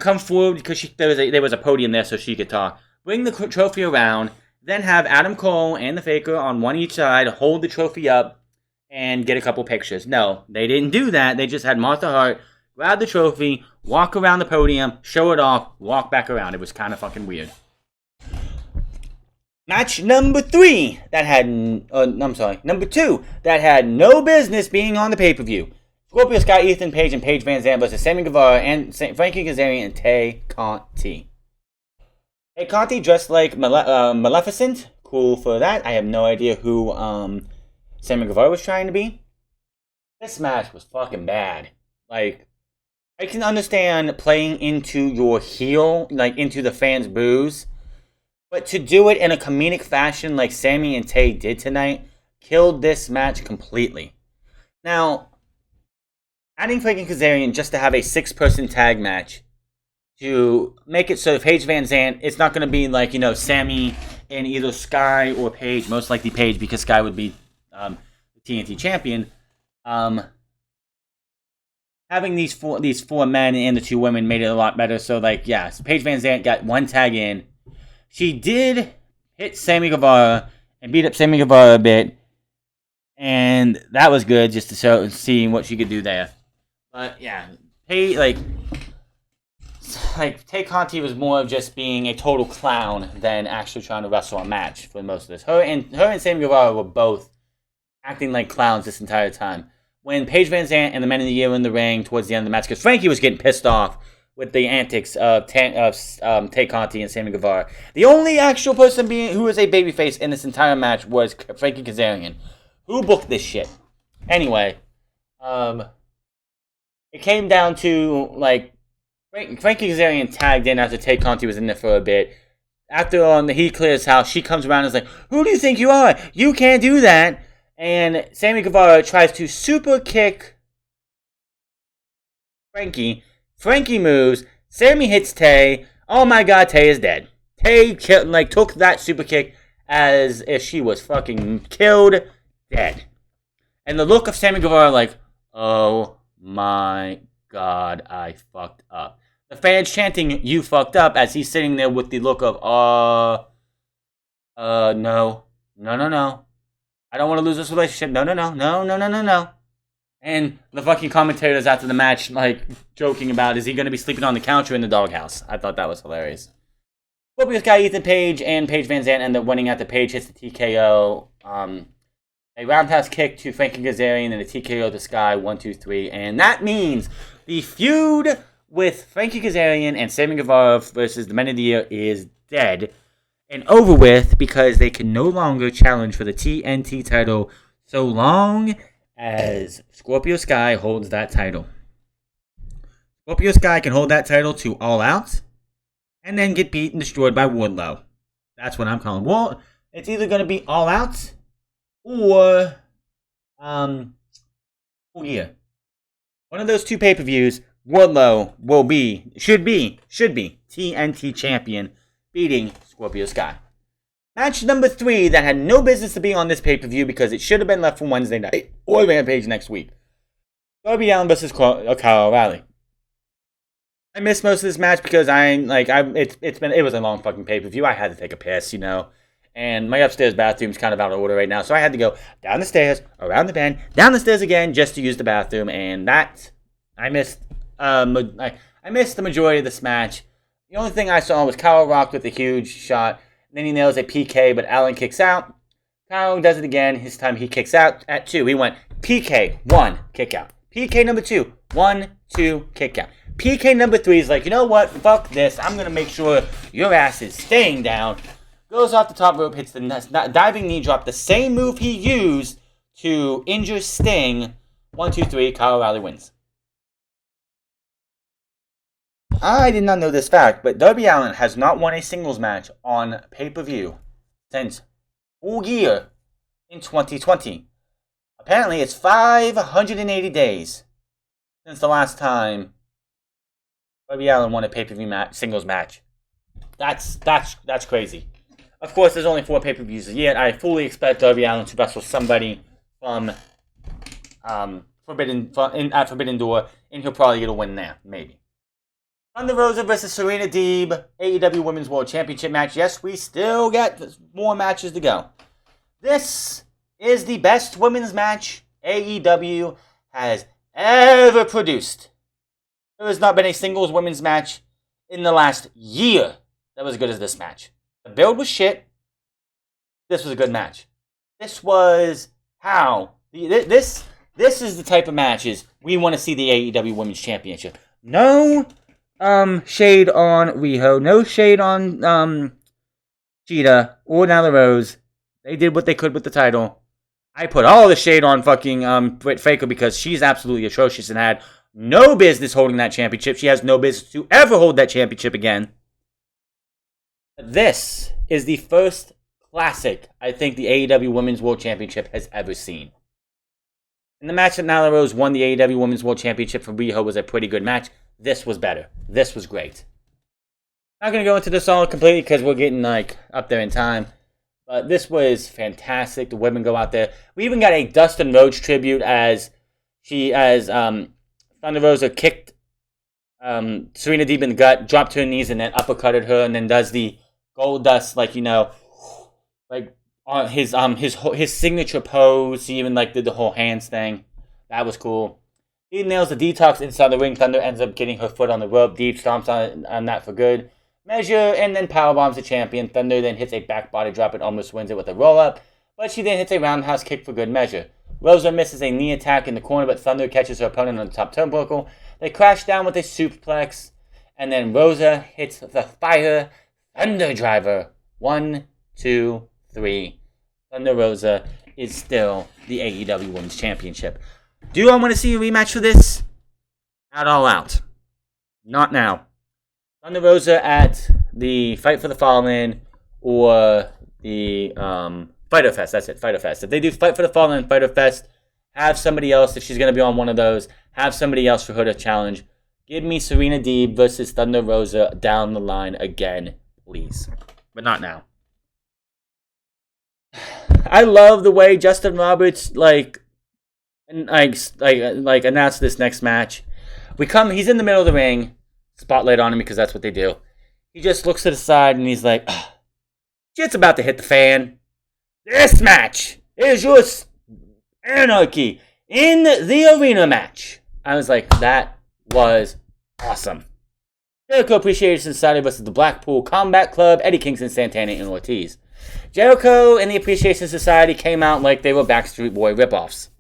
come forward because there was a podium there so she could talk. Bring the trophy around, then have Adam Cole and the Faker on one each side hold the trophy up and get a couple pictures. No, they didn't do that. They just had Martha Hart grab the trophy, walk around the podium, show it off, walk back around. It was kind of fucking weird. Match number 2 that had no business being on the pay-per-view. Scorpio Sky, Ethan Page, and Paige Van Zandt versus Sammy Guevara and Frankie Kazarian and Tay Conti. Tay Conti dressed like Maleficent. Cool for that. I have no idea who Sammy Guevara was trying to be. This match was fucking bad. I can understand playing into your heel, into the fans' boos. But to do it in a comedic fashion like Sammy and Tay did tonight killed this match completely. Now, adding Frankie Kazarian just to have a 6-person tag match to make it so Paige Van Zandt, it's not going to be Sammy and either Sky or Paige, most likely Paige because Sky would be the TNT champion. Having these four men and the 2 women made it a lot better. So Paige Van Zandt got one tag in. She did hit Sammy Guevara and beat up Sammy Guevara a bit, and that was good just to see what she could do there. But yeah, Tay Conti was more of just being a total clown than actually trying to wrestle a match for most of this. Her and Sammy Guevara were both acting like clowns this entire time. When Paige Van Zandt and the Men of the Year were in the ring towards the end of the match, because Frankie was getting pissed off with the antics of Tay Conti and Sammy Guevara. The only actual person who was a babyface in this entire match was Frankie Kazarian. Who booked this shit? Anyway, it came down to, Frankie Kazarian tagged in after Tay Conti was in there for a bit. After he clears house, she comes around and is like, "Who do you think you are? You can't do that." And Sammy Guevara tries to super kick Frankie. Frankie moves. Sammy hits Tay. Oh my god, Tay is dead. Tay took that super kick as if she was fucking killed dead. And the look of Sammy Guevara oh my god, I fucked up. The fans chanting, "You fucked up," as he's sitting there with the look of, no. I don't want to lose this relationship. No. And the fucking commentators after the match, joking about, is he going to be sleeping on the couch or in the doghouse? I thought that was hilarious. Scorpio Sky, Ethan Page, and Paige Van Zandt end up winning after Page hits the TKO. A roundhouse kick to Frankie Kazarian and a TKO to Sky, 1, 2, 3. And that means the feud with Frankie Kazarian and Sammy Guevara versus the Men of the Year is dead and over with because they can no longer challenge for the TNT title so long as Scorpio Sky holds that title. Scorpio Sky can hold that title to All Out and then get beat and destroyed by Wardlow. That's what I'm calling. Well, it's either going to be All Out or one of those 2 pay-per-views. Wardlow should be TNT champion, beating Scorpio Sky. Match number 3 that had no business to be on this pay-per-view because it should have been left for Wednesday night or Rampage next week. Darby Allin versus Kyle O'Reilly. I missed most of this match because it was a long fucking pay-per-view. I had to take a piss, and my upstairs bathroom's kind of out of order right now, so I had to go down the stairs, around the bend, down the stairs again just to use the bathroom, and that I missed. I missed the majority of this match. The only thing I saw was Kyle rocked with a huge shot. Then he nails a PK, but Allin kicks out. Kyle does it again. His time he kicks out at 2. He went PK, 1, kick out. PK number 2, 1, 2, kick out. PK number 3 is you know what? Fuck this. I'm going to make sure your ass is staying down. Goes off the top rope, hits the diving knee drop. The same move he used to injure Sting. 1, 2, 3, Kyle O'Reilly wins. I did not know this fact, but Darby Allin has not won a singles match on pay-per-view since full year in 2020. Apparently, it's 580 days since the last time Darby Allin won a pay-per-view singles match. That's crazy. Of course, there's only 4 pay-per-views a year. I fully expect Darby Allin to wrestle somebody from Forbidden Door, and he'll probably get a win there, maybe. Thunder Rosa versus Serena Deeb, AEW Women's World Championship match. Yes, we still got more matches to go. This is the best women's match AEW has ever produced. There has not been a singles women's match in the last year that was as good as this match. The build was shit. This was a good match. This was how. This is the type of matches we want to see the AEW Women's Championship. No shade on Riho. No shade on Cheetah or Nyla Rose. They did what they could with the title. I put all the shade on fucking Britt Baker because she's absolutely atrocious and had no business holding that championship. She has no business to ever hold that championship again. This is the first classic I think the AEW Women's World Championship has ever seen. And the match that Nyla Rose won the AEW Women's World Championship for Riho was a pretty good match. This was better. This was great. Not going to go into this all completely because we're getting up there in time. But this was fantastic. The women go out there. We even got a Dustin Rhodes tribute as Thunder Rosa kicked Serena Deeb in the gut, dropped to her knees, and then uppercutted her, and then does the gold dust, on his signature pose. He even did the whole hands thing. That was cool. He nails the detox inside the ring. Thunder ends up getting her foot on the rope. Deeb stomps on that for good measure, and then powerbombs the champion. Thunder then hits a back body drop and almost wins it with a roll-up, but she then hits a roundhouse kick for good measure. Rosa misses a knee attack in the corner, but Thunder catches her opponent on the top turnbuckle. They crash down with a suplex, and then Rosa hits the Fire Thunder Driver. 1, 2, 3. Thunder Rosa is still the AEW Women's Championship. Do I want to see a rematch for this? At All Out. Not now. Thunder Rosa at the Fight for the Fallen or the Fyter Fest. That's it, Fyter Fest. If they do Fight for the Fallen and Fyter Fest, have somebody else, if she's going to be on one of those, have somebody else for her to challenge. Give me Serena Deeb versus Thunder Rosa down the line again, please. But not now. I love the way Justin Roberts announced this next match. He's in the middle of the ring. Spotlight on him because that's what they do. He just looks to the side and he's like, shit's about to hit the fan. This match is your anarchy in the arena match. I was like, that was awesome. Jericho Appreciation Society versus the Blackpool Combat Club, Eddie Kingston, Santana, and Ortiz. Jericho and the Appreciation Society came out like they were Backstreet Boy ripoffs.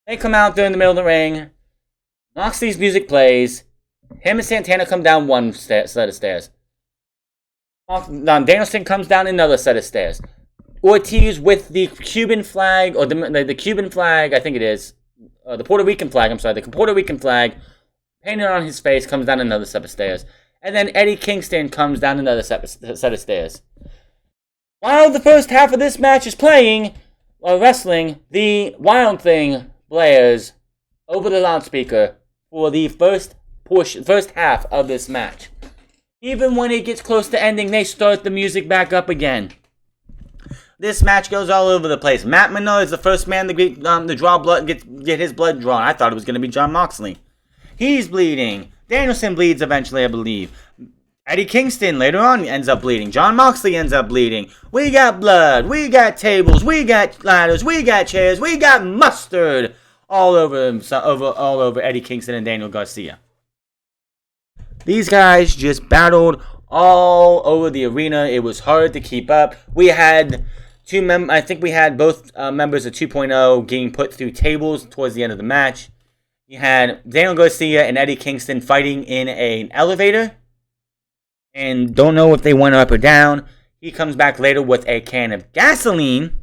They come out during the middle of the ring. Moxley's music plays. Him and Santana come down one set of stairs. Danielson comes down another set of stairs. Ortiz with the Cuban flag, or the Cuban flag, I think it is. The Puerto Rican flag, the Puerto Rican flag painted on his face, comes down another set of stairs. And then Eddie Kingston comes down another set of stairs. While the first half of this match is wrestling, the Wild Thing blares over the loudspeaker for the first half of this match. Even when it gets close to ending, they start the music back up again. This match goes all over the place. Matt Menard is the first man to draw blood, get his blood drawn. I thought it was going to be Jon Moxley. He's bleeding. Danielson bleeds eventually, I believe. Eddie Kingston later on ends up bleeding. Jon Moxley ends up bleeding. We got blood. We got tables. We got ladders. We got chairs. We got mustard all over Eddie Kingston and Daniel Garcia. These guys just battled all over the arena. It was hard to keep up. We had I think we had both members of 2.0 getting put through tables towards the end of the match. You had Daniel Garcia and Eddie Kingston fighting in an elevator. And don't know if they went up or down. He comes back later with a can of gasoline.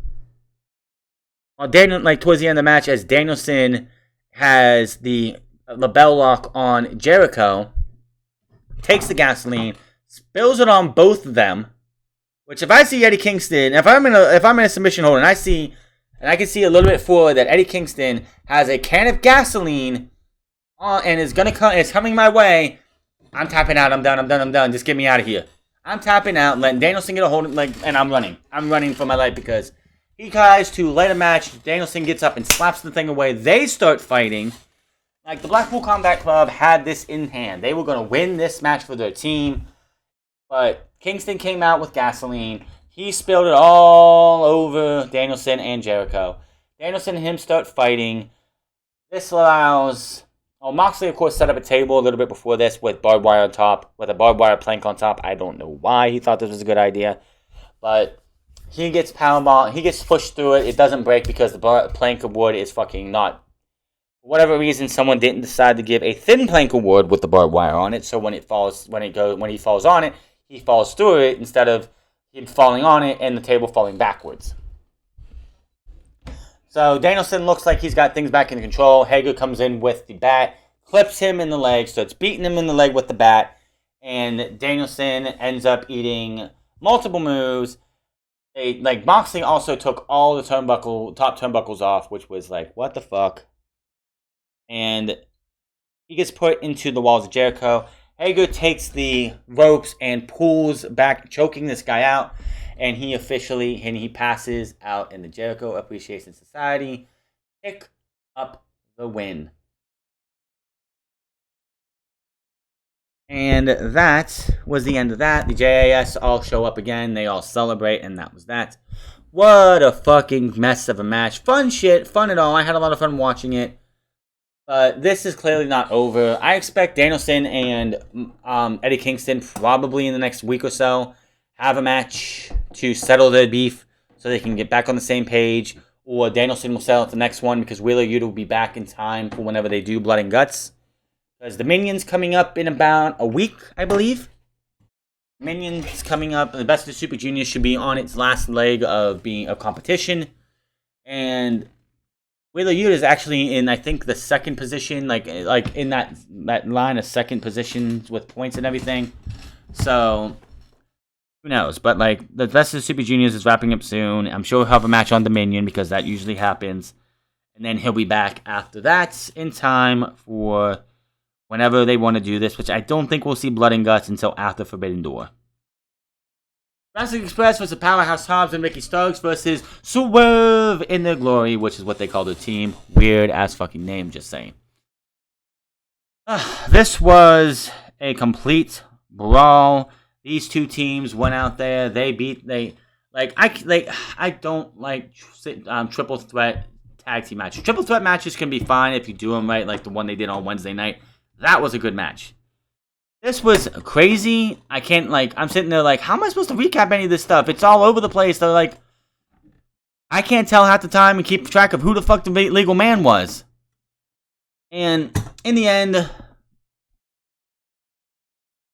towards the end of the match, as Danielson has the label lock on Jericho, takes the gasoline, spills it on both of them. Which, if I see Eddie Kingston, if I'm in a submission hold and I can see a little bit forward that Eddie Kingston has a can of gasoline and is coming my way, I'm tapping out. I'm done. Just get me out of here. I'm tapping out, letting Danielson get a hold of and I'm running. I'm running for my life because he tries to light a match. Danielson gets up and slaps the thing away. They start fighting. Like, the Blackpool Combat Club had this in hand. They were going to win this match for their team. But Kingston came out with gasoline. He spilled it all over Danielson and Jericho. Danielson and him start fighting. This allows... Moxley, of course, set up a table a little bit before this with barbed wire on top, with a barbed wire plank on top. I don't know why he thought this was a good idea. But he gets powerball. He gets pushed through it. It doesn't break because the plank of wood is fucking not... For whatever reason, someone didn't decide to give a thin plank of wood with the barbed wire on it. So when he falls on it, he falls through it instead of him falling on it and the table falling backwards. So Danielson looks like he's got things back in control. Hager comes in with the bat, clips him in the leg, starts beating him in the leg with the bat, and Danielson ends up eating multiple moves. Moxley also took all the top turnbuckles off, which was like, what the fuck? And he gets put into the walls of Jericho. Hager takes the ropes and pulls back, choking this guy out. And he passes out in the Jericho Appreciation Society. Pick up the win. And that was the end of that. The JAS all show up again. They all celebrate, and that was that. What a fucking mess of a match. Fun shit. Fun at all. I had a lot of fun watching it. But this is clearly not over. I expect Danielson and Eddie Kingston probably in the next week or so have a match to settle their beef so they can get back on the same page. Or Danielson will settle at the next one because Wheeler Yuta will be back in time for whenever they do Blood and Guts. Because the Minion's coming up in about a week, I believe. Minion's coming up. The Best of the Super Juniors should be on its last leg of competition. And Wheeler Yuta is actually in, I think, the second position, like in that line of second positions with points and everything. So who knows? But the Best of the Super Juniors is wrapping up soon. I'm sure he'll have a match on Dominion because that usually happens. And then he'll be back after that in time for whenever they want to do this, which I don't think we'll see Blood and Guts until after Forbidden Door. Jurassic Express versus Powerhouse Hobbs and Ricky Starks versus Swerve in Their Glory, which is what they call their team. Weird ass fucking name, just saying. This was a complete brawl. These two teams went out there. I don't like triple threat tag team matches. Triple threat matches can be fine if you do them right, like the one they did on Wednesday night. That was a good match. This was crazy. I can't, I'm sitting there how am I supposed to recap any of this stuff? It's all over the place. They're I can't tell half the time and keep track of who the fuck the legal man was. And in the end,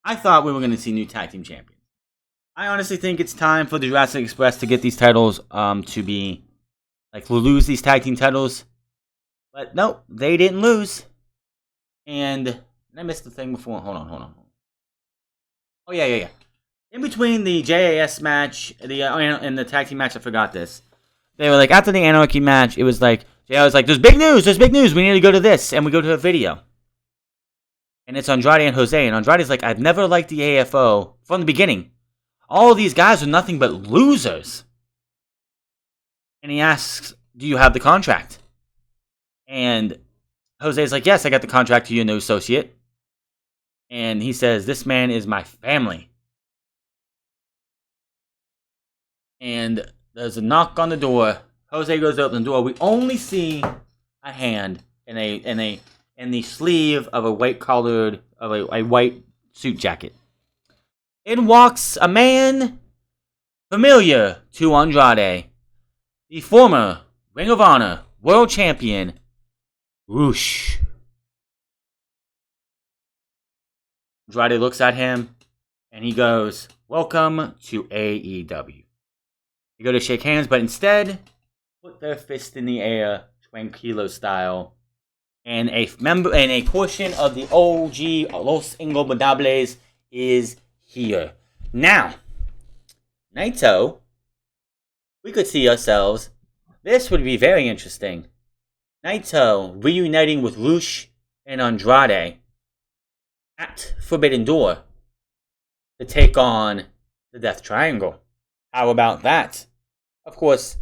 I thought we were going to see new tag team champions. I honestly think it's time for the Jurassic Express to get these titles, to be, lose these tag team titles. But no, they didn't lose. And I missed the thing before. Hold on. Oh, yeah. In between the JAS match and the tag team match, I forgot this. They were after the Anarchy match, it was JR was there's big news, we need to go to this. And we go to a video. And it's Andrade and Jose. And Andrade's I've never liked the AFO from the beginning. All of these guys are nothing but losers. And he asks, do you have the contract? And Jose's yes, I got the contract to you, no associate. And he says, this man is my family. And there's a knock on the door. Jose goes to open the door. We only see a hand in the sleeve of a white suit jacket. In walks a man familiar to Andrade, the former Ring of Honor World Champion, Whoosh. Andrade looks at him, and he goes, welcome to AEW. You go to shake hands, but instead, put their fist in the air, tranquilo style, and a portion of the OG Los Ingobernables is here. Now, Naito, we could see ourselves. This would be very interesting. Naito reuniting with Rush and Andrade at Forbidden Door to take on the Death Triangle. How about that? Of course,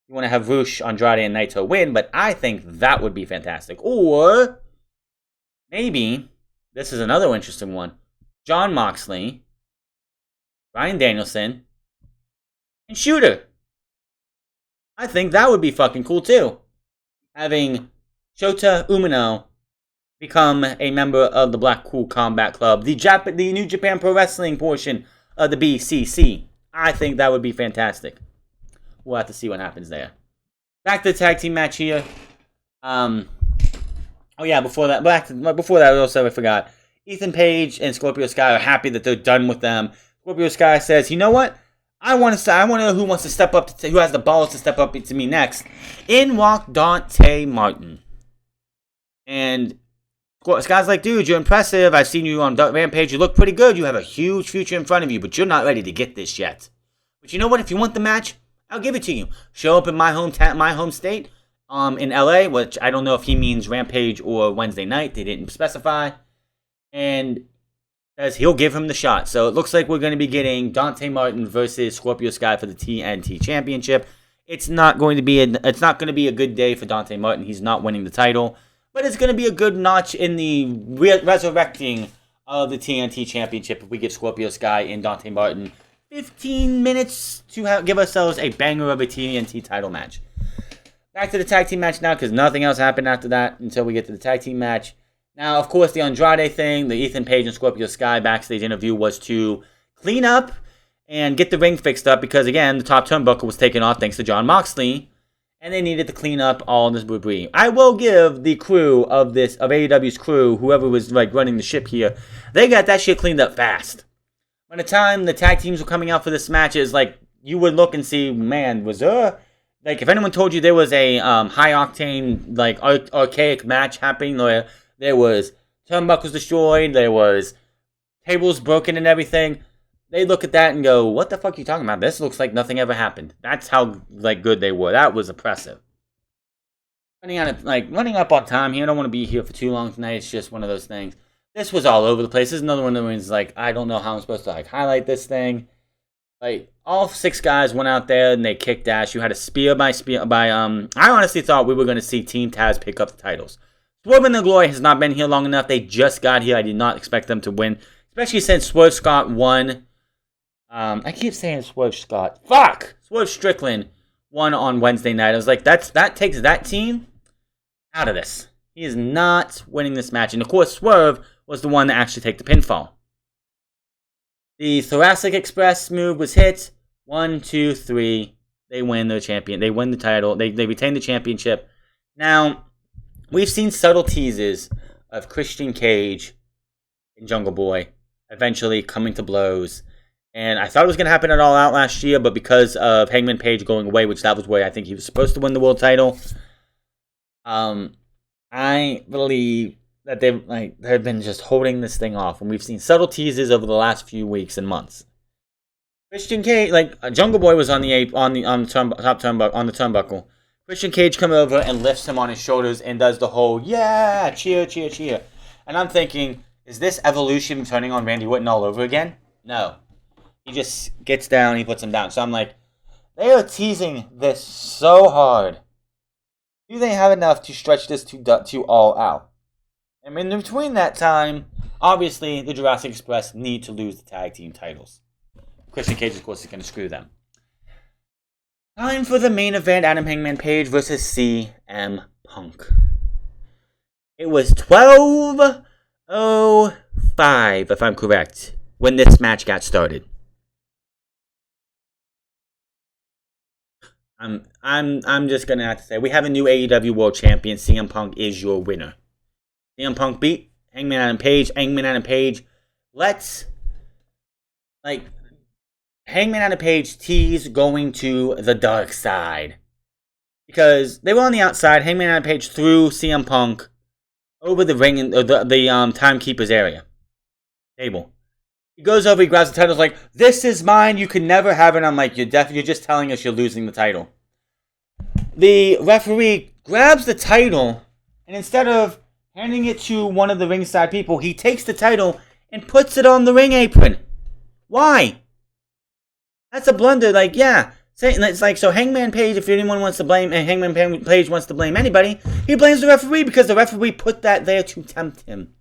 you want to have Rush, Andrade, and Naito win, but I think that would be fantastic. Or maybe, this is another interesting one, Jon Moxley, Bryan Danielson, and Shooter. I think that would be fucking cool too. Having Shota Umino become a member of the Blackpool Combat Club, the New Japan Pro Wrestling portion of the BCC. I think that would be fantastic. We'll have to see what happens there. Back to the tag team match here. Oh yeah, before that, also I forgot. Ethan Page and Scorpio Sky are happy that they're done with them. Scorpio Sky says, "You know what? I want to know who wants to step up, who has the balls to step up to me next." In walked Dante Martin. And Sky's like, "Dude, you're impressive. I've seen you on Rampage. You look pretty good. You have a huge future in front of you, but you're not ready to get this yet. But you know what? If you want the match, I'll give it to you. Show up in my home state, in LA, which I don't know if he means Rampage or Wednesday night. They didn't specify. And says he'll give him the shot. So it looks like we're going to be getting Dante Martin versus Scorpio Sky for the TNT Championship. It's not going to be a good day for Dante Martin. He's not winning the title, but it's going to be a good notch in the resurrecting of the TNT Championship if we give Scorpio Sky and Dante Martin 15 minutes to give ourselves a banger of a TNT title match. Back to the tag team match now, because nothing else happened after that until we get to the tag team match. Now, of course, the Andrade thing, the Ethan Page and Scorpio Sky backstage interview was to clean up and get the ring fixed up because, again, the top turnbuckle was taken off thanks to Jon Moxley, and they needed to clean up all this debris. I will give the crew of AEW's crew, whoever was running the ship here, they got that shit cleaned up fast. By the time the tag teams were coming out for this match, it's like you would look and see, man, was there, if anyone told you there was a high octane, archaic match happening, or there was turnbuckles destroyed, there was tables broken and everything, they look at that and go, what the fuck are you talking about? This looks like nothing ever happened. That's how good they were. That was impressive. Running up on time here. I don't want to be here for too long tonight. It's just one of those things. This was all over the place. This is another one of the ones, I don't know how I'm supposed to highlight this thing. All 6 guys went out there and they kicked ass. You had a spear by I honestly thought we were going to see Team Taz pick up the titles. Swerve and the Glory has not been here long enough. They just got here. I did not expect them to win, especially since Swerve Scott won. I keep saying Swerve Scott. Fuck! Swerve Strickland won on Wednesday night. I was like, that takes that team out of this. He is not winning this match. And of course, Swerve was the one that actually took the pinfall. The Thoracic Express move was hit. 1, 2, 3. They win the champion. They win the title. They retain the championship. Now, we've seen subtle teases of Christian Cage and Jungle Boy eventually coming to blows. And I thought it was going to happen at All Out last year, but because of Hangman Page going away, which that was where I think he was supposed to win the world title, I believe that they've been just holding this thing off, and we've seen subtle teases over the last few weeks and months. Christian Cage, Jungle Boy was on the top turnbuckle. Christian Cage comes over and lifts him on his shoulders and does the whole cheer, cheer, cheer. And I'm thinking, is this Evolution turning on Randy Orton all over again? No. He just gets down, he puts him down. So I'm like, they are teasing this so hard. Do they have enough to stretch this to All Out? And in between that time, obviously, the Jurassic Express need to lose the tag team titles. Christian Cage, of course, is going to screw them. Time for the main event, Adam Hangman Page versus CM Punk. It was 12:05, if I'm correct, when this match got started. I'm just gonna have to say we have a new AEW World Champion. CM Punk is your winner. CM Punk beat Hangman Adam Page. Hangman Adam Page. Let's Hangman Adam Page tease going to the dark side. because they were on the outside. Hangman Adam Page threw CM Punk over the ring and the timekeeper's area table. He goes over, he grabs the title, like, this is mine, you can never have it. I'm like, you're just telling us you're losing the title. The referee grabs the title, and instead of handing it to one of the ringside people, he takes the title and puts it on the ring apron. Why? That's a blunder. Like, yeah. It's like, so Hangman Page, if anyone wants to blame, and Hangman Page wants to blame anybody, he blames the referee because the referee put that there to tempt him.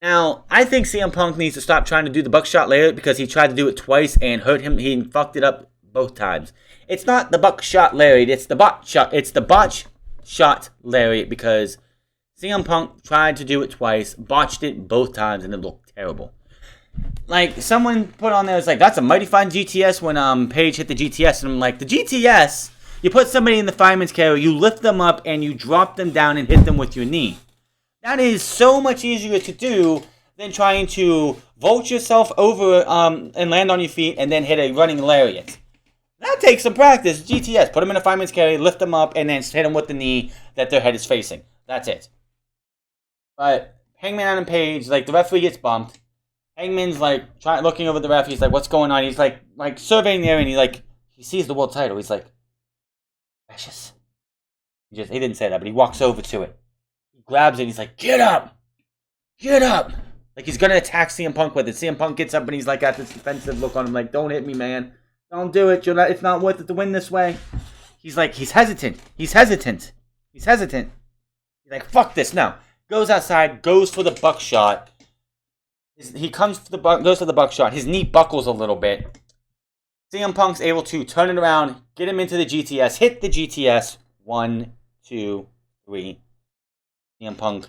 Now, I think CM Punk needs to stop trying to do the buckshot lariat because he tried to do it twice and hurt him. He fucked it up both times. It's not the buckshot lariat, it's the botch shot. It's the botch shot lariat because CM Punk tried to do it twice, botched it both times, and it looked terrible. Like, someone put on there, it's like, that's a mighty fine GTS when Page hit the GTS. And I'm like, the GTS, you put somebody in the fireman's carry, you lift them up, and you drop them down and hit them with your knee. That is so much easier to do than trying to vault yourself over and land on your feet and then hit a running lariat. That takes some practice. GTS, put them in a fireman's carry, lift them up, and then hit them with the knee that their head is facing. That's it. But Hangman Adam Page, like, the referee gets bumped. Hangman's like looking over the ref. He's like, "What's going on?" He's like surveying the area, and he sees the world title. He's like, "Precious." He didn't say that, but he walks over to it. He grabs it. And he's like, "Get up, get up!" Like he's gonna attack CM Punk with it. CM Punk gets up and he's like got this defensive look on him, like, "Don't hit me, man. Don't do it. It's not worth it to win this way." He's hesitant. He's hesitant. He's like, "Fuck this!" No. Goes outside. Goes for the buckshot. He goes for the buckshot. His knee buckles a little bit. CM Punk's able to turn it around, get him into the GTS, hit the GTS. 1, 2, 3. CM Punk.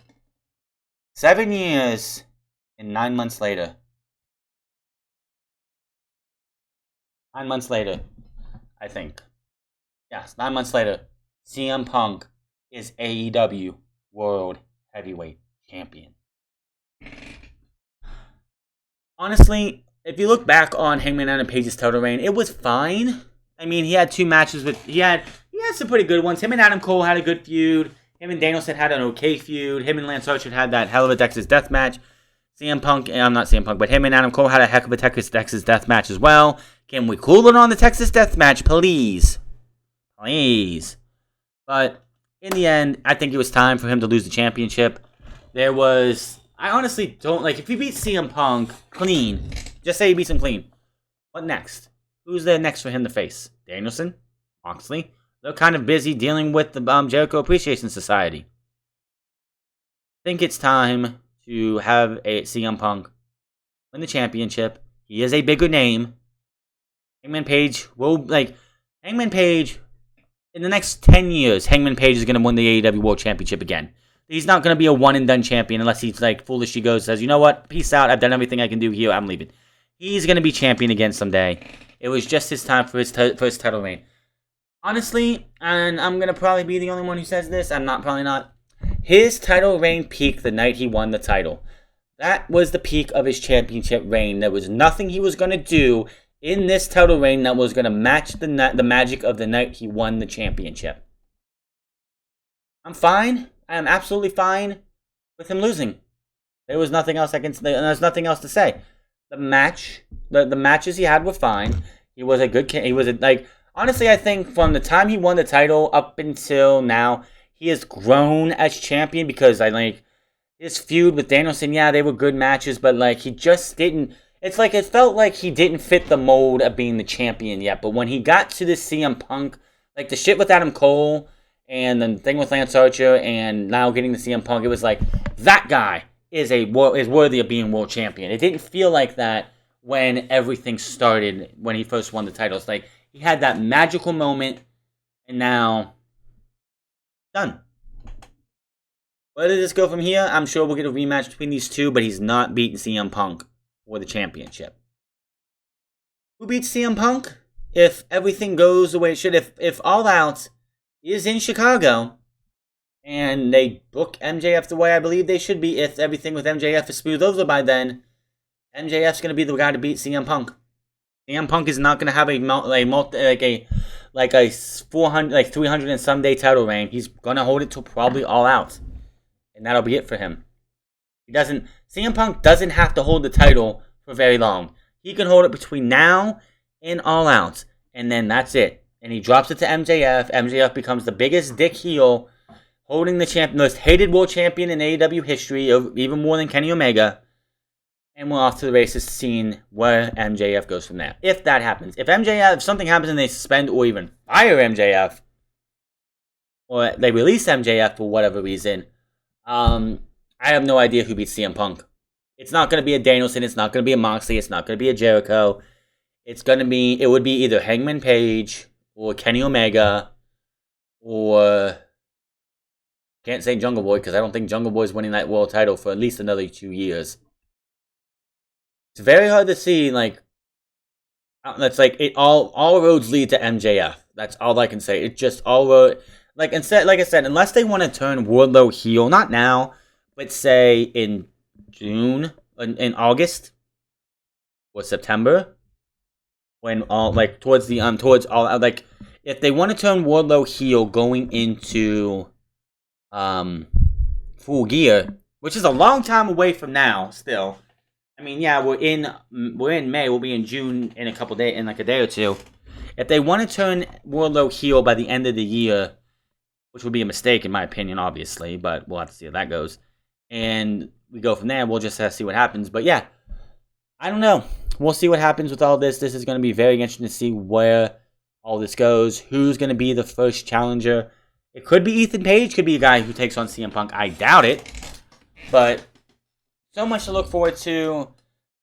7 years and 9 months later. 9 months later, I think. Yes, 9 months later, CM Punk is AEW World Heavyweight Champion. Honestly, if you look back on Hangman Adam Page's title reign, it was fine. I mean, he had 2 matches with... He had some pretty good ones. Him and Adam Cole had a good feud. Him and Danielson had an okay feud. Him and Lance Archer had that hell of a Texas Death Match. CM Punk... I'm not CM Punk, but him and Adam Cole had a heck of a Texas Death Match as well. Can we cool it on the Texas Death Match, please? Please. But in the end, I think it was time for him to lose the championship. There was... I honestly don't, like, if he beats CM Punk clean, just say he beats him clean, what next? Who's there next for him to face? Danielson? Moxley? They're kind of busy dealing with the Jericho Appreciation Society. I think it's time to have a CM Punk win the championship. He is a bigger name. Hangman Page Hangman Page, in the next 10 years, Hangman Page is going to win the AEW World Championship again. He's not going to be a one-and-done champion unless he's, like, foolishly goes, says, you know what, peace out, I've done everything I can do here, I'm leaving. He's going to be champion again someday. It was just his time for his title reign. Honestly, and I'm going to probably be the only one who says this, probably not. His title reign peaked the night he won the title. That was the peak of his championship reign. There was nothing he was going to do in this title reign that was going to match the magic of the night he won the championship. I'm fine. I am absolutely fine with him losing. There's nothing else to say. The matches he had were fine. He was a good honestly, I think from the time he won the title up until now, he has grown as champion because his feud with Danielson, yeah, they were good matches, but he just didn't. It's like it felt like he didn't fit the mold of being the champion yet. But when he got to this CM Punk, the shit with Adam Cole, and the thing with Lance Archer, and now getting the CM Punk, it was like, that guy is worthy of being world champion. It didn't feel like that when everything started, when he first won the titles. He had that magical moment, and now, done. Where did this go from here? I'm sure we'll get a rematch between these two, but he's not beating CM Punk for the championship. Who beats CM Punk? If everything goes the way it should, if All Out is in Chicago, and they book MJF the way I believe they should be, if everything with MJF is smooth over by then, MJF's going to be the guy to beat CM Punk. CM Punk is not going to have a like a 400, like 300 and some day title reign. He's gonna hold it till probably All Out, and that'll be it for him. CM Punk doesn't have to hold the title for very long. He can hold it between now and All Out, and then that's it. And he drops it to MJF. MJF becomes the biggest dick heel, holding the most hated world champion in AEW history, even more than Kenny Omega. And we're off to the races, seeing where MJF goes from there. If that happens. If something happens and they suspend or even fire MJF, or they release MJF for whatever reason, I have no idea who beats CM Punk. It's not going to be a Danielson. It's not going to be a Moxley. It's not going to be a Jericho. It would be either Hangman Page or Kenny Omega, or can't say Jungle Boy because I don't think Jungle Boy's winning that world title for at least another 2 years. It's very hard to see, like, that's like it. All roads lead to MJF. That's all I can say. It just all road, like I said, unless they want to turn Wardlow heel, not now, but say in June, in August or September, when all like towards all, like if they want to turn Wardlow heel going into Full Gear, which is a long time away from now, still. I mean, yeah, we're in May. We'll be in June in like a day or two. If they want to turn Wardlow heel by the end of the year, which would be a mistake in my opinion, obviously, but we'll have to see how that goes. And we go from there. We'll just have to see what happens. But yeah, I don't know. We'll see what happens with all this. This is going to be very interesting to see where all this goes. Who's going to be the first challenger? It could be Ethan Page. Could be a guy who takes on CM Punk. I doubt it. But so much to look forward to.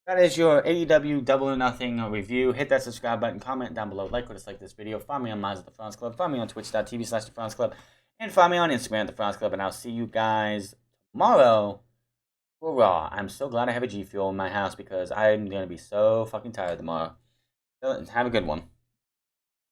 That is your AEW Double or Nothing review. Hit that subscribe button, comment down below, like or dislike this video. Find me on Miles at the France Club. Find me on twitch.tv/The France Club. And find me on Instagram at The France Club. And I'll see you guys tomorrow for Raw. I'm so glad I have a G Fuel in my house because I'm going to be so fucking tired tomorrow. Have a good one.